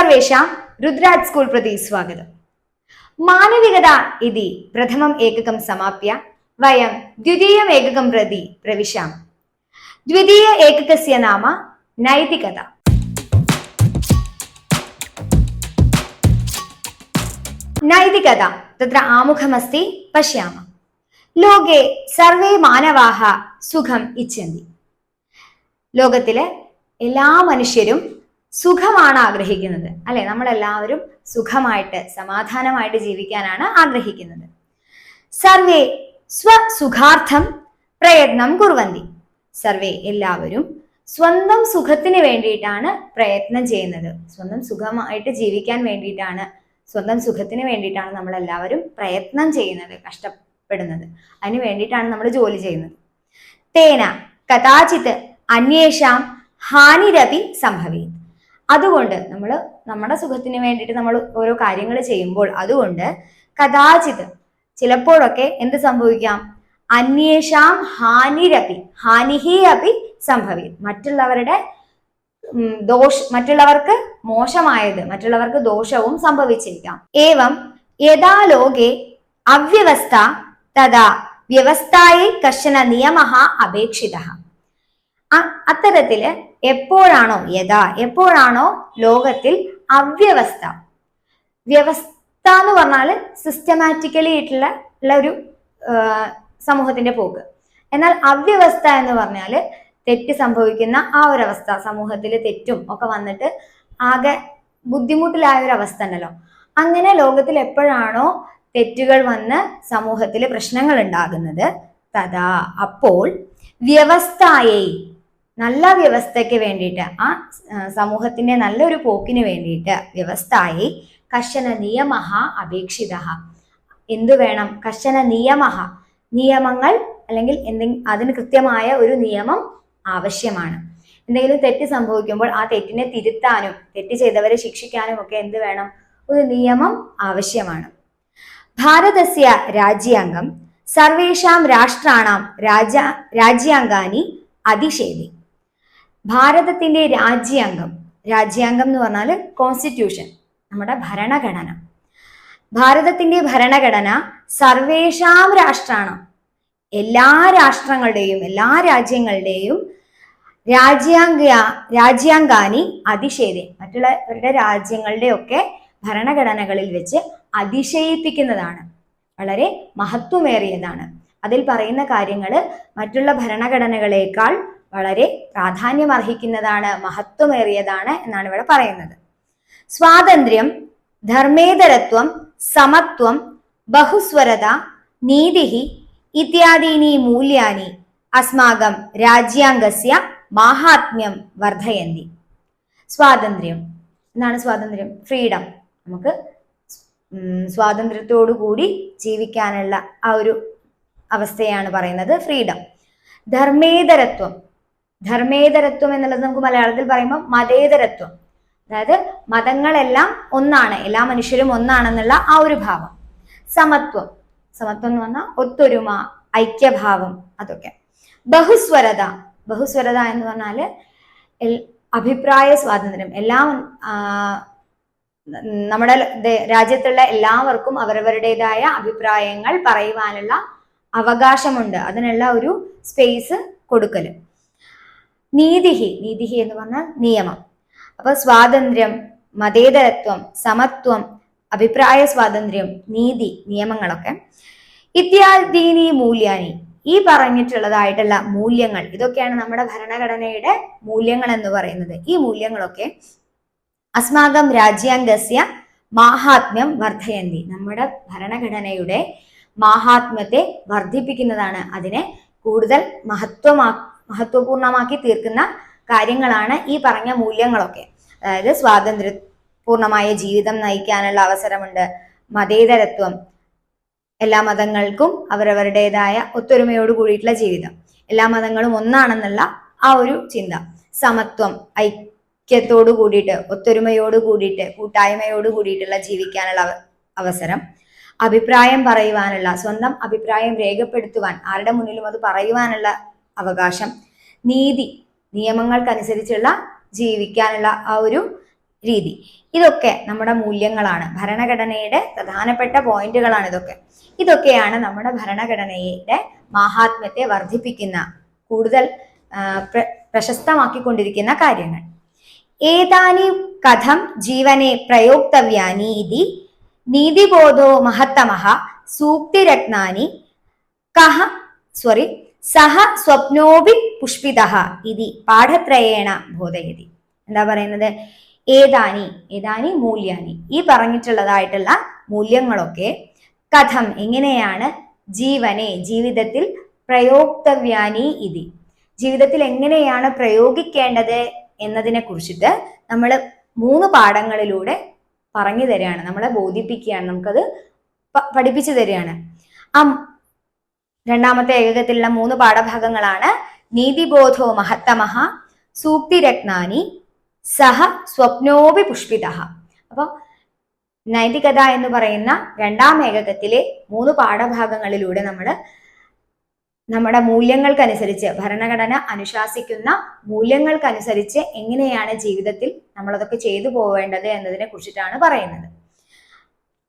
सर्वेषां रुद्राज स्कूल प्रति स्वागतम्। मानविकता इति प्रथमम् एककं समाप्य वयं द्वितीयम् एककं प्रति प्रविशामः। द्वितीय एककस्य नाम नैतिकता। नैतिकता तत्र आमुखमस्ति, पश्यामः। लोके सर्वे मानवाः सुखम् इच्छन्ति। ലോകത്തിലെ എല്ലാ മനുഷ്യരും സുഖമാണ് ആഗ്രഹിക്കുന്നത്, അല്ലെ? നമ്മളെല്ലാവരും സുഖമായിട്ട് സമാധാനമായിട്ട് ജീവിക്കാനാണ് ആഗ്രഹിക്കുന്നത്. സർവേ സ്വസുഖാർത്ഥം പ്രയത്നം കുർവന്തി. സർവേ എല്ലാവരും സ്വന്തം സുഖത്തിന് വേണ്ടിയിട്ടാണ് പ്രയത്നം ചെയ്യുന്നത്. സ്വന്തം സുഖമായിട്ട് ജീവിക്കാൻ വേണ്ടിയിട്ടാണ്, സ്വന്തം സുഖത്തിന് വേണ്ടിയിട്ടാണ് നമ്മളെല്ലാവരും പ്രയത്നം ചെയ്യുന്നത്, കഷ്ടപ്പെടുന്നത്. അതിന് വേണ്ടിയിട്ടാണ് നമ്മൾ ജോലി ചെയ്യുന്നത്. തേന കഥാചിത് അന്വേഷാം ഹാനിരപി സംഭവിക്കും. അതുകൊണ്ട് നമ്മൾ നമ്മുടെ സുഖത്തിന് വേണ്ടിയിട്ട് നമ്മൾ ഓരോ കാര്യങ്ങൾ ചെയ്യുമ്പോൾ അതുകൊണ്ട് കഥാചിത് ചിലപ്പോഴൊക്കെ എന്ത് സംഭവിക്കാം? അന്വേഷാം ഹാനിരപി, ഹാനിഹി അപി സംഭവിക്കും. മറ്റുള്ളവർക്ക് മോശമായത്, മറ്റുള്ളവർക്ക് ദോഷവും സംഭവിച്ചിരിക്കാം. ഏവം യഥാ ലോകേ അവ്യവസ്ഥ തഥാ വ്യവസ്ഥായേ കശ്ചന നിയമഃ അപേക്ഷിതഃ. അത്തരത്തില് എപ്പോഴാണോ ലോകത്തിൽ അവ്യവസ്ഥ, വ്യവസ്ഥ എന്ന് പറഞ്ഞാൽ സിസ്റ്റമാറ്റിക്കലി ആയിട്ടുള്ള ഒരു സമൂഹത്തിന്റെ പോക്ക്. എന്നാൽ അവ്യവസ്ഥ എന്ന് പറഞ്ഞാൽ തെറ്റ് സംഭവിക്കുന്ന ആ ഒരവസ്ഥ, സമൂഹത്തിൽ തെറ്റും ഒക്കെ വന്നിട്ട് ആകെ ബുദ്ധിമുട്ടിലായ ഒരു അവസ്ഥ ഉണ്ടല്ലോ. അങ്ങനെ ലോകത്തിൽ എപ്പോഴാണോ തെറ്റുകൾ വന്ന് സമൂഹത്തിൽ പ്രശ്നങ്ങൾ ഉണ്ടാകുന്നത്, തഥാ അപ്പോൾ വ്യവസ്ഥായേ, നല്ല വ്യവസ്ഥയ്ക്ക് വേണ്ടിയിട്ട്, ആ സമൂഹത്തിന്റെ നല്ലൊരു പോക്കിന് വേണ്ടിയിട്ട് വ്യവസ്ഥായി കശ്ചന നിയമഃ അപേക്ഷിതഃ. എന്തു വേണം? കശ്ചന നിയമഃ, നിയമങ്ങൾ, അല്ലെങ്കിൽ അതിന് കൃത്യമായ ഒരു നിയമം ആവശ്യമാണ്. എന്തെങ്കിലും തെറ്റ് സംഭവിക്കുമ്പോൾ ആ തെറ്റിനെ തിരുത്താനും തെറ്റ് ചെയ്തവരെ ശിക്ഷിക്കാനും ഒക്കെ എന്ത് വേണം? ഒരു നിയമം ആവശ്യമാണ്. ഭാരതസ്യ രാജ്യാംഗം സർവേഷാം രാഷ്ട്രാണാം രാജ്യാംഗാനി അതിശേതി. ഭാരതത്തിന്റെ രാജ്യാംഗം എന്ന് പറഞ്ഞാൽ കോൺസ്റ്റിറ്റ്യൂഷൻ, നമ്മുടെ ഭരണഘടന. ഭാരതത്തിന്റെ ഭരണഘടന സർവേഷാം രാഷ്ട്രാണാം, എല്ലാ രാഷ്ട്രങ്ങളുടെയും എല്ലാ രാജ്യങ്ങളുടെയും രാജ്യാംഗാനി അതിശേതി, മറ്റുള്ളവരുടെ രാജ്യങ്ങളുടെ ഒക്കെ ഭരണഘടനകളിൽ വെച്ച് അതിശയിപ്പിക്കുന്നതാണ്, വളരെ മഹത്വമേറിയതാണ്. അതിൽ പറയുന്ന കാര്യങ്ങൾ മറ്റുള്ള ഭരണഘടനകളേക്കാൾ വളരെ പ്രാധാന്യം അർഹിക്കുന്നതാണ്, മഹത്വമേറിയതാണ് എന്നാണ് ഇവിടെ പറയുന്നത്. സ്വാതന്ത്ര്യം, ധർമ്മേതരത്വം, സമത്വം, ബഹുസ്വരത, നീതി ഇത്യാദീനി മൂല്യാനി അസ്മാകം രാജ്യാംഗസ്യ മാഹാത്മ്യം വർദ്ധയന്തി. സ്വാതന്ത്ര്യം എന്താണ്? സ്വാതന്ത്ര്യം, ഫ്രീഡം. നമുക്ക് സ്വാതന്ത്ര്യത്തോടു കൂടി ജീവിക്കാനുള്ള ആ ഒരു അവസ്ഥയാണ് പറയുന്നത് ഫ്രീഡം. ധർമ്മേതരത്വം എന്നുള്ളത് നമുക്ക് മലയാളത്തിൽ പറയുമ്പോൾ മതേതരത്വം, അതായത് മതങ്ങളെല്ലാം ഒന്നാണ്, എല്ലാ മനുഷ്യരും ഒന്നാണെന്നുള്ള ആ ഒരു ഭാവം. സമത്വം എന്ന് പറഞ്ഞാൽ ഒത്തൊരുമ, ഐക്യഭാവം, അതൊക്കെ. ബഹുസ്വരത എന്ന് പറഞ്ഞാൽ അഭിപ്രായ സ്വാതന്ത്ര്യം. നമ്മുടെ രാജ്യത്തുള്ള എല്ലാവർക്കും അവരവരുടേതായ അഭിപ്രായങ്ങൾ പറയുവാനുള്ള അവകാശമുണ്ട്, അതിനുള്ള ഒരു സ്പേസ് കൊടുക്കല്. നീതി എന്ന് പറഞ്ഞാൽ നിയമം. അപ്പൊ സ്വാതന്ത്ര്യം, മതേതരത്വം, സമത്വം, അഭിപ്രായ സ്വാതന്ത്ര്യം, നീതി, നിയമങ്ങളൊക്കെ. ഇത്യാദീനി മൂല്യാനി, ഈ പറഞ്ഞിട്ടുള്ളതായിട്ടുള്ള മൂല്യങ്ങൾ, ഇതൊക്കെയാണ് നമ്മുടെ ഭരണഘടനയുടെ മൂല്യങ്ങൾ എന്ന് പറയുന്നത്. ഈ മൂല്യങ്ങളൊക്കെ അസ്മാകം രാജ്യാംഗസ്യ മാഹാത്മ്യം വർദ്ധയന്തി, നമ്മുടെ ഭരണഘടനയുടെ മാഹാത്മ്യത്തെ വർദ്ധിപ്പിക്കുന്നതാണ്, അതിനെ കൂടുതൽ മഹത്വപൂർണമാക്കി തീർക്കുന്ന കാര്യങ്ങളാണ് ഈ പറഞ്ഞ മൂല്യങ്ങളൊക്കെ. അതായത് സ്വാതന്ത്ര്യപൂർണമായ ജീവിതം നയിക്കാനുള്ള അവസരമുണ്ട്, മതേതരത്വം, എല്ലാ മതങ്ങൾക്കും അവരവരുടേതായ ഒത്തൊരുമയോട് കൂടിയിട്ടുള്ള ജീവിതം, എല്ലാ മതങ്ങളും ഒന്നാണെന്നുള്ള ആ ഒരു ചിന്ത, സമത്വം, ഐക്യത്തോടു കൂടിയിട്ട്, ഒത്തൊരുമയോട് കൂടിയിട്ട്, കൂട്ടായ്മയോട് കൂടിയിട്ടുള്ള ജീവിക്കാനുള്ള അവസരം, അഭിപ്രായം പറയുവാനുള്ള, സ്വന്തം അഭിപ്രായം രേഖപ്പെടുത്തുവാൻ, ആരുടെ മുന്നിലും അത് പറയുവാനുള്ള അവകാശം, നീതി, നിയമങ്ങൾക്കനുസരിച്ചുള്ള ജീവിക്കാനുള്ള ആ ഒരു രീതി. ഇതൊക്കെ നമ്മുടെ മൂല്യങ്ങളാണ്. ഭരണഘടനയുടെ പ്രധാനപ്പെട്ട പോയിന്റുകളാണ് ഇതൊക്കെയാണ് നമ്മുടെ ഭരണഘടനയുടെ മാഹാത്മ്യത്തെ വർദ്ധിപ്പിക്കുന്ന, കൂടുതൽ പ്രശസ്തമാക്കിക്കൊണ്ടിരിക്കുന്ന കാര്യങ്ങൾ. ഏതാനി കഥം ജീവനെ പ്രയോക്തവ്യാനി ഇതി നീതിബോധോ മഹത്തമഃ സൂക്തിരത്നാനി സഹ സ്വപ്നോപി പുഷ്പിതഃ ഇതി പാഠത്രയേണ ബോധയതി. എന്താ പറയുന്നത്? ഏതാനി മൂല്യാനി, ഈ പറഞ്ഞിട്ടുള്ളതായിട്ടുള്ള മൂല്യങ്ങളൊക്കെ കഥം എങ്ങനെയാണ് ജീവനെ ജീവിതത്തിൽ പ്രയോക്തവ്യാനി ഇതി, ജീവിതത്തിൽ എങ്ങനെയാണ് പ്രയോഗിക്കേണ്ടത് എന്നതിനെ കുറിച്ചിട്ട് നമ്മൾ 3 പാഠങ്ങളിലൂടെ പറഞ്ഞു തരികയാണ്, നമ്മളെ ബോധിപ്പിക്കുകയാണ്, നമുക്കത് പഠിപ്പിച്ചു തരികയാണ്. ആ രണ്ടാമത്തെ ഏകകത്തിലുള്ള 3 പാഠഭാഗങ്ങളാണ് നീതിബോധോ മഹത്തമഃ സൂക്തിരത്നാനി സഹ സ്വപ്നോപി പുഷ്പിതഃ. അപ്പോൾ നൈതികത എന്ന് പറയുന്ന രണ്ടാം ഏകകത്തിലെ 3 പാഠഭാഗങ്ങളിലൂടെ നമ്മൾ നമ്മുടെ മൂല്യങ്ങൾക്കനുസരിച്ച്, ഭരണഘടന അനുശാസിക്കുന്ന മൂല്യങ്ങൾക്കനുസരിച്ച് എങ്ങനെയാണ് ജീവിതത്തിൽ നമ്മളതൊക്കെ ചെയ്തു പോവേണ്ടത് എന്നതിനെ കുറിച്ചിട്ടാണ് പറയുന്നത്.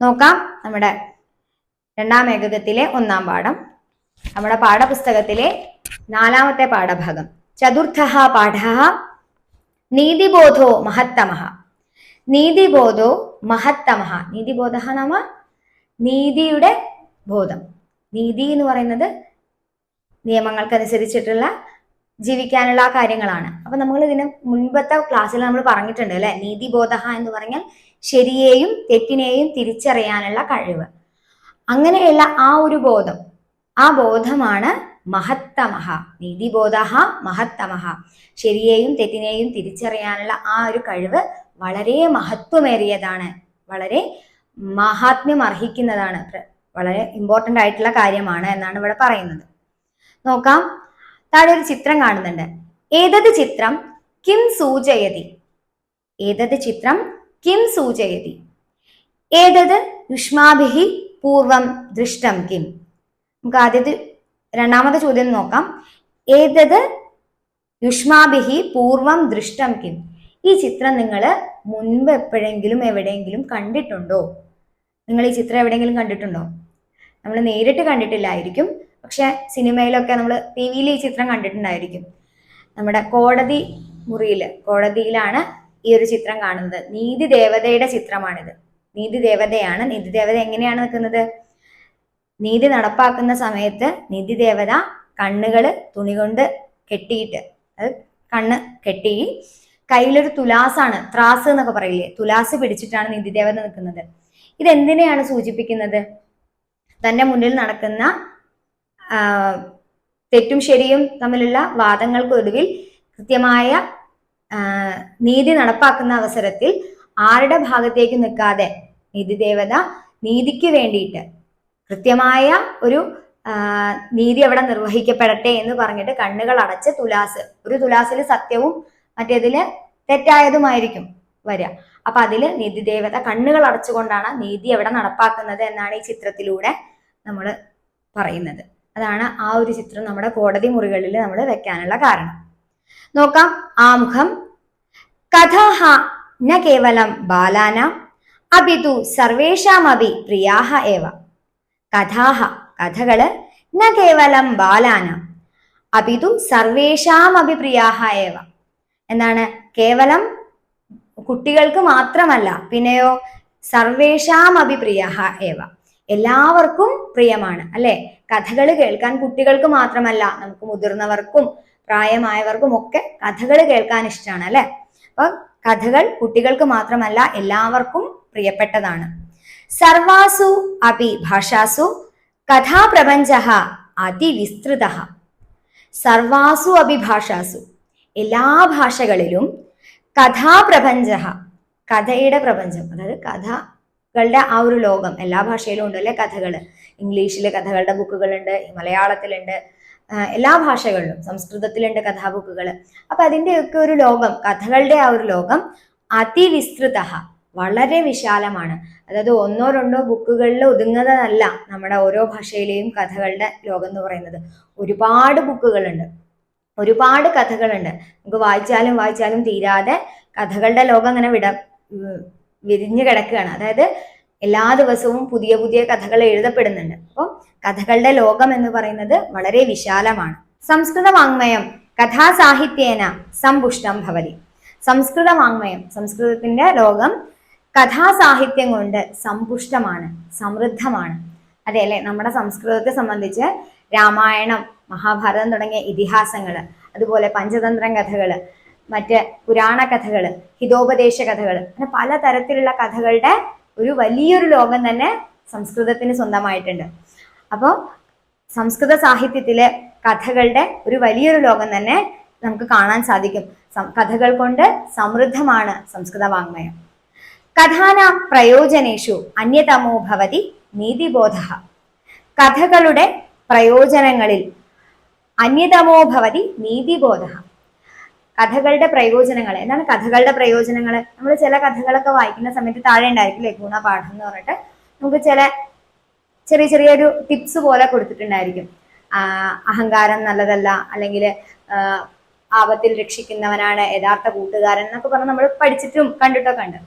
നോക്കാം. നമ്മുടെ രണ്ടാം ഏകകത്തിലെ 1-ാം പാഠം, നമ്മുടെ പാഠപുസ്തകത്തിലെ 4-ാമത്തെ പാഠഭാഗം. ചതുർത്ഥഃ പാഠഃ നീതിബോധോ മഹത്തമഃ. നീതിബോധോ മഹത്തമഃ. നീതിബോധഃ നാമ നീതിയുടെ ബോധം. നീതി എന്ന് പറയുന്നത് നിയമങ്ങൾക്കനുസരിച്ചിട്ടുള്ള ജീവിക്കാനുള്ള കാര്യങ്ങളാണ്. അപ്പൊ നമ്മൾ ഇതിന് മുൻപത്തെ ക്ലാസ്സിൽ നമ്മൾ പറഞ്ഞിട്ടുണ്ട് അല്ലെ, നീതിബോധഃ എന്ന് പറഞ്ഞാൽ ശരിയെയും തെറ്റിനെയും തിരിച്ചറിയാനുള്ള കഴിവ്. അങ്ങനെയുള്ള ആ ഒരു ബോധം, ആ ബോധമാണ് മഹത്തമഃ. നീതിബോധഃ മഹത്തമഃ. ശരിയെയും തെറ്റിനെയും തിരിച്ചറിയാനുള്ള ആ ഒരു കഴിവ് വളരെ മഹത്വമേറിയതാണ്, വളരെ മഹാത്മ്യം അർഹിക്കുന്നതാണ്, വളരെ ഇമ്പോർട്ടൻ്റ് ആയിട്ടുള്ള കാര്യമാണ് എന്നാണ് ഇവിടെ പറയുന്നത്. നോക്കാം. താഴെ ഒരു ചിത്രം കാണുന്നുണ്ട്. ഏതത് ചിത്രം കിം സൂചയതി. ഏതത് ചിത്രം കിം സൂചയതി. ഏതത് യുഷ്മാഭിഹി പൂർവം ദൃഷ്ടം കിം. നമുക്ക് രണ്ടാമത്തെ ചോദ്യം നോക്കാം. ഏതത് യുഷ്മാഭിഹി പൂർവം ദൃഷ്ടം കിം. ഈ ചിത്രം നിങ്ങൾ മുൻപ് എപ്പോഴെങ്കിലും എവിടെയെങ്കിലും കണ്ടിട്ടുണ്ടോ? നിങ്ങൾ ഈ ചിത്രം എവിടെയെങ്കിലും കണ്ടിട്ടുണ്ടോ? നമ്മൾ നേരിട്ട് കണ്ടിട്ടില്ലായിരിക്കും, പക്ഷെ സിനിമയിലൊക്കെ നമ്മൾ TV-യിൽ ഈ ചിത്രം കണ്ടിട്ടുണ്ടായിരിക്കും. നമ്മുടെ കോടതി കോടതിയിലാണ് ഈ ഒരു ചിത്രം കാണുന്നത്. നീതി ദേവതയുടെ ചിത്രമാണിത്. നീതി ദേവതയാണ്. നീതി ദേവത എങ്ങനെയാണ് നിൽക്കുന്നത്? നീതി നടപ്പാക്കുന്ന സമയത്ത് നീതി ദേവത കണ്ണുകള് തുണി കൊണ്ട് കെട്ടിയിട്ട്, അത് കണ്ണ് കെട്ടി, കയ്യിലൊരു തുലാസാണ്, ത്രാസ് എന്നൊക്കെ പറയില്ലേ, തുലാസ് പിടിച്ചിട്ടാണ് നീതി ദേവത നിൽക്കുന്നത്. ഇതെന്തിനെയാണ് സൂചിപ്പിക്കുന്നത്? തന്റെ മുന്നിൽ നടക്കുന്ന തെറ്റും ശരിയും തമ്മിലുള്ള വാദങ്ങൾക്കൊടുവിൽ കൃത്യമായ നീതി നടപ്പാക്കുന്ന അവസരത്തിൽ ആരുടെ ഭാഗത്തേക്ക് നിൽക്കാതെ നീതിദേവത നീതിക്ക് വേണ്ടിയിട്ട് കൃത്യമായ ഒരു നീതി അവിടെ നിർവഹിക്കപ്പെടട്ടെ എന്ന് പറഞ്ഞിട്ട് കണ്ണുകൾ അടച്ച് ഒരു തുലാസിൽ സത്യവും മറ്റേതില് തെറ്റായതുമായിരിക്കും വരിക. അപ്പൊ അതില് നീതിദേവത കണ്ണുകൾ അടച്ചുകൊണ്ടാണ് നീതി അവിടെ നടപ്പാക്കുന്നത് എന്നാണ് ഈ ചിത്രത്തിലൂടെ നമ്മൾ പറയുന്നത്. അതാണ് ആ ഒരു ചിത്രം നമ്മുടെ കോടതി മുറികളിൽ നമ്മൾ വെക്കാനുള്ള കാരണം. നോക്കാം. ആമുഖം. കഥാഹ ന കേവലം ബാലാനാം അപിതു സർവേഷാമപി പ്രിയാഹ ഏവ. കഥാഹ കഥകള് ന കേവലം ബാലാനാം അപിതു സർവേഷാമപി പ്രിയാഹ ഏവ. എന്താണ്? കേവലം കുട്ടികൾക്ക് മാത്രമല്ല, പിന്നെയോ സർവേഷാമപി പ്രിയാഹ ഏവ, എല്ലാവർക്കും പ്രിയമാണ് അല്ലെ. കഥകൾ കേൾക്കാൻ കുട്ടികൾക്ക് മാത്രമല്ല, നമുക്ക് മുതിർന്നവർക്കും പ്രായമായവർക്കും ഒക്കെ കഥകൾ കേൾക്കാൻ ഇഷ്ടമാണ് അല്ലെ. അപ്പൊ കഥകൾ കുട്ടികൾക്ക് മാത്രമല്ല, എല്ലാവർക്കും പ്രിയപ്പെട്ടതാണ്. സർവാസു അപി ഭാഷാസു കഥാപ്രപഞ്ചഃ അതിവിസ്തൃതഃ. സർവാസു അപി ഭാഷാസു, എല്ലാ ഭാഷകളിലും കഥാപ്രപഞ്ചഃ, കഥയുടെ പ്രപഞ്ചം, അതായത് കഥകളുടെ ആ ഒരു ലോകം എല്ലാ ഭാഷയിലും ഉണ്ട് അല്ലെ. കഥകള് ഇംഗ്ലീഷിലെ കഥകളുടെ ബുക്കുകളുണ്ട്, മലയാളത്തിലുണ്ട്, എല്ലാ ഭാഷകളിലും, സംസ്കൃതത്തിലുണ്ട് കഥാബുക്കുകൾ. അപ്പൊ അതിൻ്റെയൊക്കെ ഒരു ലോകം, കഥകളുടെ ആ ഒരു ലോകം അതിവിസ്തൃത, വളരെ വിശാലമാണ്. അതായത് 1-2 ബുക്കുകളിൽ ഒതുങ്ങുന്നതല്ല നമ്മുടെ ഓരോ ഭാഷയിലെയും കഥകളുടെ ലോകം എന്ന് പറയുന്നത്. ഒരുപാട് ബുക്കുകളുണ്ട്, ഒരുപാട് കഥകളുണ്ട്. നമുക്ക് വായിച്ചാലും തീരാതെ കഥകളുടെ ലോകം അങ്ങനെ വിരിഞ്ഞു കിടക്കുകയാണ്. അതായത് എല്ലാ ദിവസവും പുതിയ പുതിയ കഥകൾ എഴുതപ്പെടുന്നുണ്ട്. അപ്പോൾ കഥകളുടെ ലോകം എന്ന് പറയുന്നത് വളരെ വിശാലമാണ്. സംസ്കൃത വാങ്മയം കഥാസാഹിത്യേന സമ്പുഷ്ടം ഭവതി. സംസ്കൃത വാങ്മയം, സംസ്കൃതത്തിന്റെ ലോകം കഥാസാഹിത്യം കൊണ്ട് സമ്പുഷ്ടമാണ്, സമൃദ്ധമാണ്. അതെ അല്ലെ? നമ്മുടെ സംസ്കൃതത്തെ സംബന്ധിച്ച് രാമായണം, മഹാഭാരതം തുടങ്ങിയ ഇതിഹാസങ്ങള്, അതുപോലെ പഞ്ചതന്ത്രം കഥകള്, മറ്റ് പുരാണ കഥകള്, ഹിതോപദേശ കഥകള്, അങ്ങനെ പലതരത്തിലുള്ള കഥകളുടെ ഒരു വലിയൊരു ലോകം തന്നെ സംസ്കൃതത്തിന് സ്വന്തമായിട്ടുണ്ട്. അപ്പോൾ സംസ്കൃത സാഹിത്യത്തിലെ കഥകളുടെ ഒരു വലിയൊരു ലോകം തന്നെ നമുക്ക് കാണാൻ സാധിക്കും. കഥകൾ കൊണ്ട് സമൃദ്ധമാണ് സംസ്കൃത വാങ്മയം. കഥാനാം പ്രയോജനേഷു അന്യതമോ ഭവതി നീതിബോധ. കഥകളുടെ പ്രയോജനങ്ങളിൽ അന്യതമോ ഭവതി നീതിബോധ. കഥകളുടെ പ്രയോജനങ്ങൾ എന്താണ്? കഥകളുടെ പ്രയോജനങ്ങൾ നമ്മൾ ചില കഥകളൊക്കെ വായിക്കുന്ന സമയത്ത് താഴെ ഉണ്ടായിരിക്കില്ലേ ഗുണപാഠം എന്ന് പറഞ്ഞിട്ട് നമുക്ക് ചെറിയ ചെറിയൊരു ടിപ്സ് പോലെ കൊടുത്തിട്ടുണ്ടായിരിക്കും. അഹങ്കാരം നല്ലതല്ല, അല്ലെങ്കിൽ ആപത്തിൽ രക്ഷിക്കുന്നവനാണ് യഥാർത്ഥ കൂട്ടുകാരൻ എന്നൊക്കെ പറഞ്ഞ് നമ്മൾ പഠിച്ചിട്ടും കണ്ടിട്ടൊക്കെ ഉണ്ട്.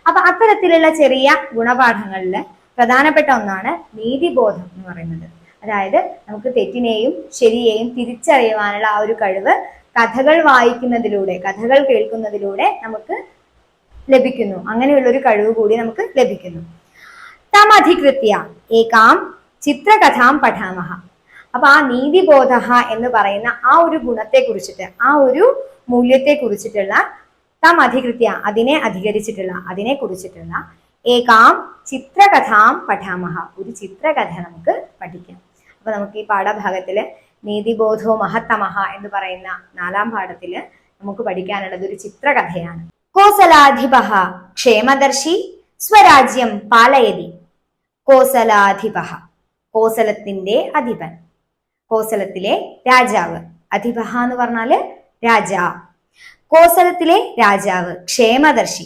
അപ്പൊ അത്തരത്തിലുള്ള ചെറിയ ഗുണപാഠങ്ങളിൽ പ്രധാനപ്പെട്ട ഒന്നാണ് നീതിബോധം എന്ന് പറയുന്നത്. അതായത് നമുക്ക് തെറ്റിനെയും ശരിയെയും തിരിച്ചറിയുവാനുള്ള ആ ഒരു കഴിവ് കഥകൾ വായിക്കുന്നതിലൂടെ, കഥകൾ കേൾക്കുന്നതിലൂടെ നമുക്ക് ലഭിക്കുന്നു. അങ്ങനെയുള്ളൊരു കഴിവ് കൂടി നമുക്ക് ലഭിക്കുന്നു. തം അധികൃത്യ ഏകാം ചിത്രകഥാം പഠാമഹ. അപ്പൊ ആ നീതിബോധ എന്ന് പറയുന്ന ആ ഒരു ഗുണത്തെ കുറിച്ചിട്ട്, ആ ഒരു മൂല്യത്തെ കുറിച്ചിട്ടുള്ള തം അധികൃത്യ, അതിനെ അധികരിച്ചിട്ടുള്ള, അതിനെ കുറിച്ചിട്ടുള്ള ഏകാം ചിത്രകഥാം പഠാമഹ, ഒരു ചിത്രകഥ നമുക്ക് പഠിക്കാം. അപ്പൊ നമുക്ക് ഈ പാഠഭാഗത്തില് നീതിബോധോ മഹത്തമഹ എന്ന് പറയുന്ന 4ാം പാഠത്തില് നമുക്ക് പഠിക്കാനുള്ളത് ഒരു ചിത്രകഥയാണ്. കോസലാധിപ ക്ഷേമദർശി സ്വരാജ്യം പാലയതി. കോസലാധിപ, കോസലത്തിന്റെ അധിപൻ, കോസലത്തിലെ രാജാവ്. അധിപ എന്ന് പറഞ്ഞാല് രാജാ. കോസലത്തിലെ രാജാവ് ക്ഷേമദർശി,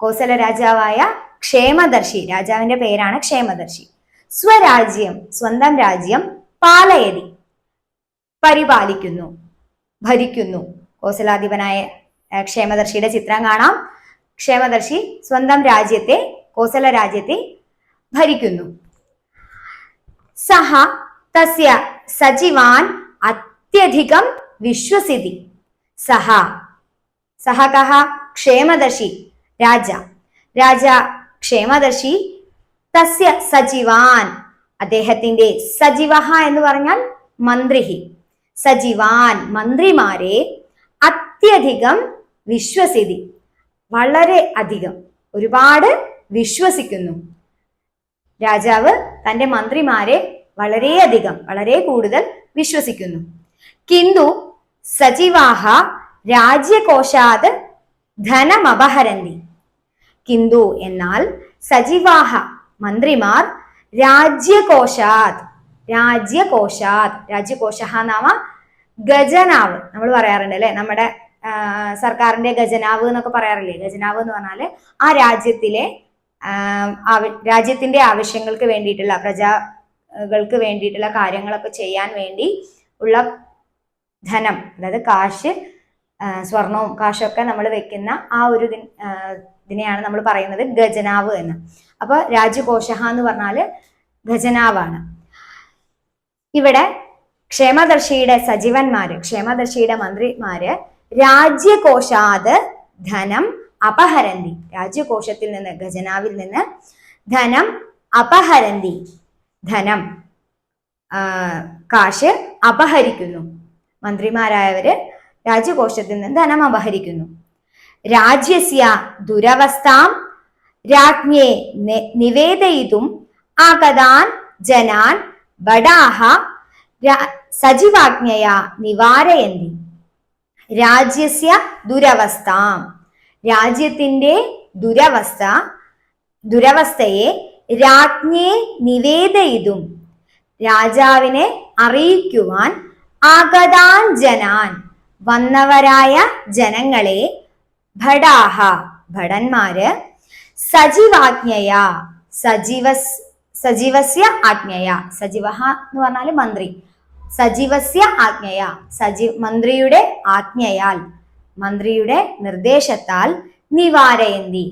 കോസല രാജാവായ ക്ഷേമദർശി, രാജാവിന്റെ പേരാണ് ക്ഷേമദർശി. സ്വരാജ്യം, സ്വന്തം രാജ്യം, പാലയതി, പരിപാലിക്കുന്നു, ഭരിക്കുന്നു. കോസലാധിപനായ ക്ഷേമദർശിയുടെ ചിത്രം കാണാം. ക്ഷേമദർശി സ്വന്തം രാജ്യത്തെ, കോസല രാജ്യത്തെ ഭരിക്കുന്നു. സഹ തസ്യ സജീവാൻ അത്യധികം വിശ്വസിതി. സഹ, സഹ കഹ? ക്ഷേമദർശി, രാജ ക്ഷേമദർശി തസ്യ സജീവാൻ, അദ്ദേഹത്തിന്റെ, സജീവഹ എന്ന് പറഞ്ഞാൽ മന്ത്രി, സജീവാൻ മന്ത്രിമാരെ, അത്യധികം വിശ്വസിതി, വളരെ അധികം, ഒരുപാട് വിശ്വസിക്കുന്നു. രാജാവ് തന്റെ മന്ത്രിമാരെ വളരെയധികം, വളരെ കൂടുതൽ വിശ്വസിക്കുന്നു. കിന്തു സജീവാഹ രാജ്യകോശാത് ധനമപഹരന്തി. കിന്തു എന്നാൽ സജീവാഹ മന്ത്രിമാർ രാജ്യകോശാത്, രാജ്യകോശ നാമ ഖജനാവ് നമ്മൾ പറയാറുണ്ട് അല്ലെ, നമ്മുടെ സർക്കാരിന്റെ ഖജനാവ് എന്നൊക്കെ പറയാറില്ലേ. ഖജനാവ് എന്ന് പറഞ്ഞാല് ആ രാജ്യത്തിലെ രാജ്യത്തിന്റെ ആവശ്യങ്ങൾക്ക് വേണ്ടിയിട്ടുള്ള, പ്രജകൾക്ക് വേണ്ടിയിട്ടുള്ള കാര്യങ്ങളൊക്കെ ചെയ്യാൻ വേണ്ടി ഉള്ള ധനം, അതായത് കാശ്, സ്വർണവും കാശൊക്കെ നമ്മൾ വെക്കുന്ന ആ ഒരു ഇതിനെയാണ് നമ്മൾ പറയുന്നത് ഖജനാവ് എന്ന്. അപ്പൊ രാജ്യകോശ എന്ന് പറഞ്ഞാല് ഖജനാവാണ്. ഇവിടെ ക്ഷേമദർശിയുടെ സജീവന്മാര്, ക്ഷേമദർശിയുടെ മന്ത്രിമാര് രാജ്യകോശാത് ധനം അപഹരന്തി, രാജ്യകോശത്തിൽ നിന്ന്, ഖജനാവിൽ നിന്ന് ധനം അപഹരന്തി, ധനം കാശ് അപഹരിക്കുന്നു. മന്ത്രിമാരായവര് രാജ്യകോശത്തിൽ നിന്ന് ധനം അപഹരിക്കുന്നു. രാജ്യസ്യ ദുരവസ്ഥാം രാജ്ഞേ നിവേദയിതും ആഗതാൻ ജനാൻ ബഡാഹ സജീവാജ്ഞയാ നിവാരയന്തി. രാജ്യസ്യ ദുരവസ്ഥാം, രാജ്യത്തിന്റെ ദുരവസ്ഥയെ രാജ്ഞേ നിവേദയിതും, രാജാവിനെ അറിയിക്കുവാൻ, ആഗതാൻ ജനാൻ വന്നവരായ ജനങ്ങളെ, ഭടാഹ ഭടന്മാര്, സജീവാജ്ഞയാ സജീവസ്യ ആജ്ഞയാ, സജീവഹ എന്ന് പറഞ്ഞാല് മന്ത്രി, സജീവസ്യ ആജ്ഞയാ മന്ത്രിയുടെ ആജ്ഞയാൽ, മന്ത്രിയുടെ നിർദ്ദേശത്താൽ, നിവാരയന്തി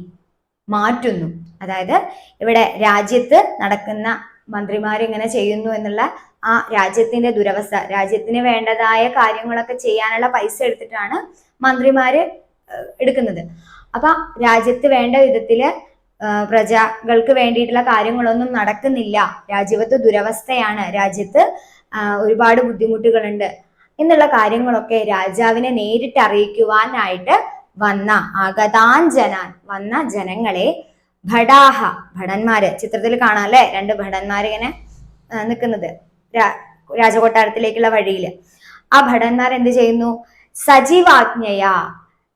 മാറ്റുന്നു. അതായത് ഇവിടെ രാജ്യത്ത് നടക്കുന്ന മന്ത്രിമാർ ഇങ്ങനെ ചെയ്യുന്നു എന്നുള്ള ആ രാജ്യത്തിന്റെ ദുരവസ്ഥ, രാജ്യത്തിന് വേണ്ടതായ കാര്യങ്ങളൊക്കെ ചെയ്യാനുള്ള പൈസ എടുത്തിട്ടാണ് മന്ത്രിമാര് എടുക്കുന്നത്. അപ്പൊ രാജ്യത്ത് വേണ്ട വിധത്തില് പ്രജകൾക്ക് വേണ്ടിയിട്ടുള്ള കാര്യങ്ങളൊന്നും നടക്കുന്നില്ല, രാജ്യത്ത് ദുരവസ്ഥയാണ്, രാജ്യത്ത് ഒരുപാട് ബുദ്ധിമുട്ടുകളുണ്ട് എന്നുള്ള കാര്യങ്ങളൊക്കെ രാജാവിനെ നേരിട്ട് അറിയിക്കുവാനായിട്ട് വന്ന ജനങ്ങളെ ഭടാഹ, ഭടന്മാര്, ചിത്രത്തിൽ കാണാം അല്ലെ, രണ്ട് ഭടന്മാർ ഇങ്ങനെ നിൽക്കുന്നത് രാജകൊട്ടാരത്തിലേക്കുള്ള വഴിയിൽ. ആ ഭടന്മാർ എന്ത് ചെയ്യുന്നു? സജീവാജ്ഞയ,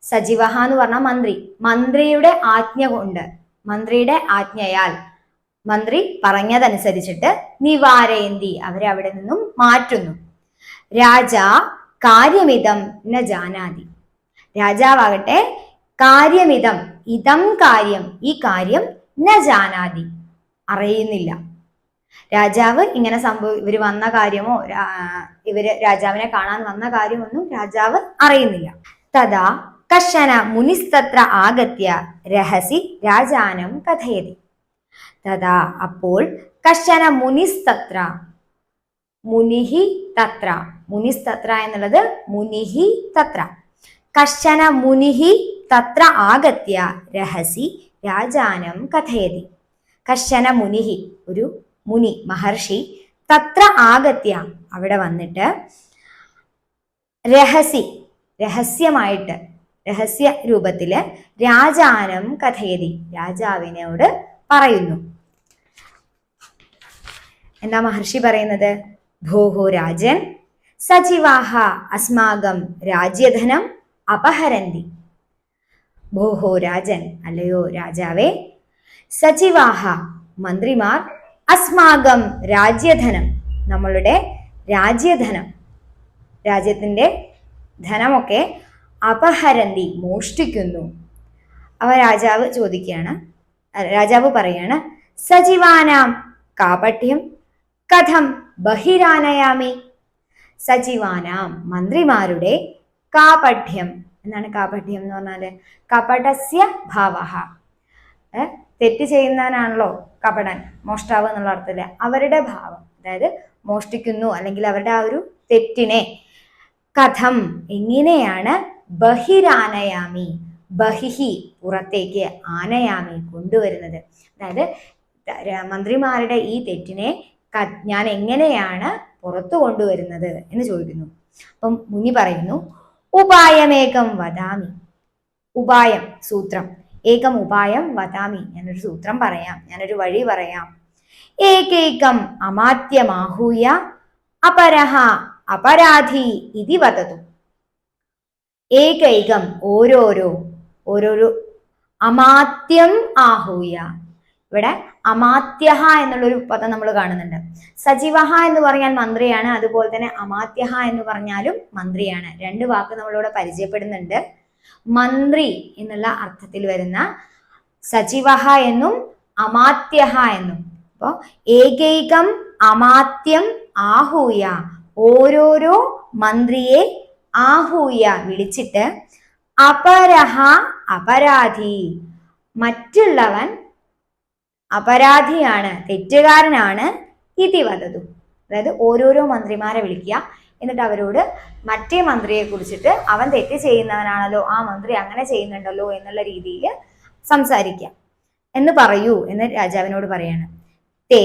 സജീവഹ എന്ന് പറഞ്ഞ മന്ത്രി, മന്ത്രിയുടെ ആജ്ഞ കൊണ്ട്, മന്ത്രിയുടെ ആജ്ഞയാൽ, മന്ത്രി പറഞ്ഞതനുസരിച്ചിട്ട് നിവാരയന്തി, അവരെ അവിടെ നിന്നും മാറ്റുന്നു. രാജ കാര്യമിതം ന ജാനാതി, രാജാവാകട്ടെ കാര്യമിതം, ഇതം കാര്യം, ഈ കാര്യം ന ജാനാതി, അറിയുന്നില്ല. രാജാവ് ഇങ്ങനെ ഇവര് വന്ന കാര്യമോ ഇവര് രാജാവിനെ കാണാൻ വന്ന കാര്യമൊന്നും രാജാവ് അറിയുന്നില്ല. തഥാ കശ്ചന മുനിസ്തത്ര ആഗത്യ രഹസി രാജാനം കഥയതി. തഥാ അപ്പോൾ കശ്ചന മുനിസ്തത്ര, മുനിഹി തത്ര, മുനിസ്തത്ര എന്നുള്ളത് മുനിഹി തത്ര, കശ്ചന മുനിഹി തത്ര ആഗത്യ രഹസി രാജാനം കഥയതി. കശ്ചന മുനിഹി, ഒരു മുനി, മഹർഷി, തത്ര ആഗത്യ, അവിടെ വന്നിട്ട്, രഹസി, രഹസ്യമായിട്ട്, രഹസ്യ രൂപത്തില്, രാജാനം കഥയതി, രാജാവിനോട് പറയുന്നു. എന്താ മഹർഷി പറയുന്നത്? ഭോഹോ രാജൻ സചിവാഹ അസ്മാകം രാജ്യധനം അപഹരന്തി. ഭോഹോ രാജൻ, അല്ലയോ രാജാവേ, സചിവാഹ മന്ത്രിമാർ, അസ്മാകം രാജ്യധനം, നമ്മളുടെ രാജ്യധനം, രാജ്യത്തിന്റെ ധനമൊക്കെ, അപഹരന്തി മോഷ്ടിക്കുന്നു. അവ രാജാവ് ചോദിക്കുകയാണ്, രാജാവ് പറയാണ്, സജീവാനാം കാപട്യം കഥം ബഹിരാനയാമി. സജീവാനാം മന്ത്രിമാരുടെ കാപട്യം, എന്താണ് കാപട്യം എന്ന് പറഞ്ഞാല്? കപടസ്യ ഭാവഹ, തെറ്റ് ചെയ്യുന്നവനാണല്ലോ കപടൻ, മോഷ്ടാവ് എന്നുള്ള അർത്ഥത്തില്, അവരുടെ ഭാവം, അതായത് മോഷ്ടിക്കുന്നു അല്ലെങ്കിൽ അവരുടെ ആ ഒരു തെറ്റിനെ, കഥം എങ്ങനെയാണ്, ബഹിരാനയാമി, ബഹിഹി പുറത്തേക്ക്, ആനയാമി കൊണ്ടുവരുന്നത്, അതായത് മന്ത്രിമാരുടെ ഈ തെറ്റിനെ ഞാൻ എങ്ങനെയാണ് പുറത്തു കൊണ്ടുവരുന്നത് എന്ന് ചോദിക്കുന്നു. അപ്പം മുനി പറയുന്നു, ഉപായമേകം വദാമി, ഉപായം സൂത്രം, ഏകം ഉപായം വദാമി, ഞാനൊരു സൂത്രം പറയാം, ഞാനൊരു വഴി പറയാം. ഏകൈകം അമാത്യമാഹൂയ അപരഹ അപരാധി ഇതി വദതു. ഏകൈകം ഓരോരോ, അമാത്യം ആഹൂയ, ഇവിടെ അമാത്യഹ എന്നുള്ളൊരു പദം നമ്മൾ കാണുന്നുണ്ട്. സജീവഹ എന്ന് പറഞ്ഞാൽ മന്ത്രിയാണ്, അതുപോലെ തന്നെ അമാത്യഹ എന്ന് പറഞ്ഞാലും മന്ത്രിയാണ്. രണ്ട് വാക്ക് നമ്മളിവിടെ പരിചയപ്പെടുന്നുണ്ട്. മന്ത്രി എന്നുള്ള അർത്ഥത്തിൽ വരുന്ന സജീവഹ എന്നും അമാത്യഹ എന്നും. അപ്പോ ഏകൈകം അമാത്യം ആഹൂയ, ഓരോരോ മന്ത്രിയെ ആഹൂയ വിളിച്ചിട്ട്, അപരഹ അപരാധി, മറ്റുള്ളവൻ അപരാധിയാണ്, തെറ്റുകാരനാണ്, ഇതി വദതു, അതായത് ഓരോരോ മന്ത്രിമാരെ വിളിക്കുക, എന്നിട്ട് അവരോട് മറ്റേ മന്ത്രിയെ കുറിച്ചിട്ട് അവൻ തെറ്റ് ചെയ്യുന്നവനാണല്ലോ, ആ മന്ത്രി അങ്ങനെ ചെയ്യുന്നുണ്ടല്ലോ എന്നുള്ള രീതിയിൽ സംസാരിക്കുക എന്ന് പറയൂ എന്ന് രാജാവിനോട് പറയാണ്. തേ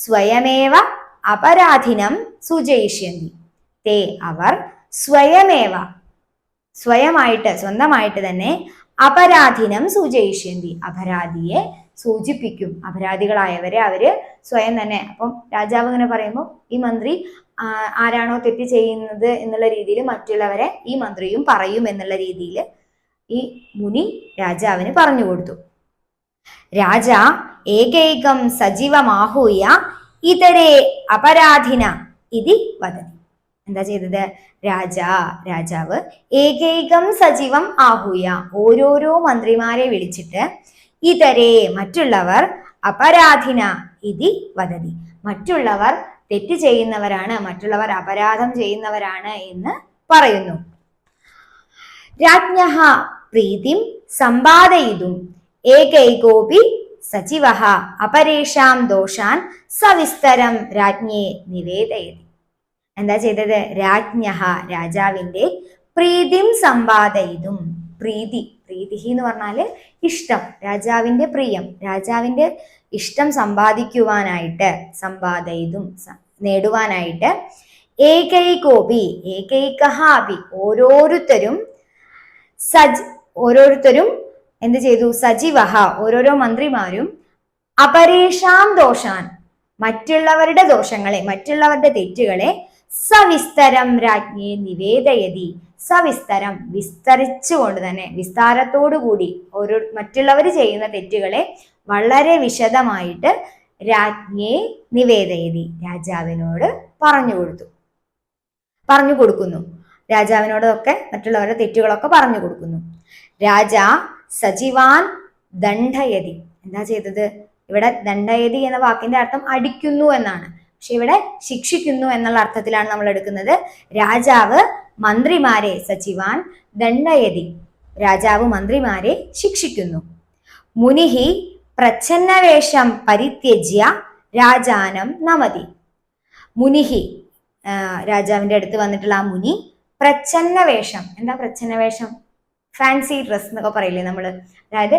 സ്വയമേവ അപരാധിനം സൂചയിഷ്യന്തി. തേ അവർ സ്വയമേവ, സ്വന്തമായിട്ട് തന്നെ, അപരാധിനം സൂചയിഷ്യന്തി, അപരാധിയെ സൂചിപ്പിക്കും, അപരാധികളായവരെ അവര് സ്വയം തന്നെ. അപ്പം രാജാവ് ഇങ്ങനെ പറയുമ്പോൾ ഈ മന്ത്രി ആരാണോ തെറ്റ് ചെയ്യുന്നത് എന്നുള്ള രീതിയിൽ മറ്റുള്ളവരെ ഈ മന്ത്രിയും പറയും എന്നുള്ള രീതിയിൽ ഈ മുനി രാജാവിന് പറഞ്ഞു കൊടുത്തു. രാജ ഏകൈകം സജീവമാഹൂയ ഇതരേ അപരാധിന ഇതി വദതി. എന്താ ചെയ്തത്? രാജാവ് ഏകൈകം സജീവം ആഹൂയ, ഓരോരോ മന്ത്രിമാരെ വിളിച്ചിട്ട്, ഇതരേ മറ്റുള്ളവർ, അപരാധിന ഇതി വദതി, മറ്റുള്ളവർ തെറ്റ് ചെയ്യുന്നവരാണ്, മറ്റുള്ളവർ അപരാധം ചെയ്യുന്നവരാണ് എന്ന് പറയുന്നു. രാജ്ഞഃ പ്രീതിം സമ്പാദയിതും ഏകൈകോപി സചിവഃ അപരേഷാം ദോഷാൻ സവിസ്തരം രാജ്ഞേ നിവേദയതി. എന്താ ചെയ്തത്? രാജ്ഞഃ രാജാവിന്റെ പ്രീതിം സമ്പാദയിതും. പ്രീതി എന്ന് പറഞ്ഞാല് ഇഷ്ടം, രാജാവിന്റെ പ്രിയം, രാജാവിന്റെ ഇഷ്ടം സമ്പാദിക്കുവാനായിട്ട്, സമ്പാദയിതും നേടുവാനായിട്ട്, ഏകൈകോപി ഏകൈകഹാപി ഓരോരുത്തരും എന്ത് ചെയ്തു? സജീവഹ ഓരോരോ മന്ത്രിമാരും അപരേഷാം ദോഷാൻ മറ്റുള്ളവരുടെ ദോഷങ്ങളെ, മറ്റുള്ളവരുടെ തെറ്റുകളെ സവിസ്തരം രാജ്ഞിയെ നിവേദയതി. സവിസ്തരം വിസ്തരിച്ചുകൊണ്ട് തന്നെ, വിസ്താരത്തോടുകൂടി മറ്റുള്ളവർ ചെയ്യുന്ന തെറ്റുകളെ വളരെ വിശദമായിട്ട് രാജ്ഞിയെ നിവേദയതി രാജാവിനോട് പറഞ്ഞു കൊടുക്കുന്നു. രാജാവിനോടൊക്കെ മറ്റുള്ളവരുടെ തെറ്റുകളൊക്കെ പറഞ്ഞു കൊടുക്കുന്നു. രാജ സജീവാൻ ദണ്ഡയതി. എന്താ ചെയ്തത്? ഇവിടെ ദണ്ഡയതി എന്ന വാക്കിന്റെ അർത്ഥം അടിക്കുന്നു എന്നാണ്, പക്ഷെ ഇവിടെ ശിക്ഷിക്കുന്നു എന്നുള്ള അർത്ഥത്തിലാണ് നമ്മൾ എടുക്കുന്നത്. രാജാവ് മന്ത്രിമാരെ, സചിവാൻ ദണ്ഡയതി, രാജാവ് മന്ത്രിമാരെ ശിക്ഷിക്കുന്നു. മുനിഹി പ്രച്ഛന്നവേഷം പരിത്യജ്യ രാജാനം നമതി. മുനിഹി രാജാവിന്റെ അടുത്ത് വന്നിട്ടുള്ള ആ മുനി പ്രച്ഛന്നവേഷം. എന്താ പ്രച്ഛന്നവേഷം? ഫാൻസി ഡ്രസ് എന്നൊക്കെ പറയില്ലേ നമ്മള്, അതായത്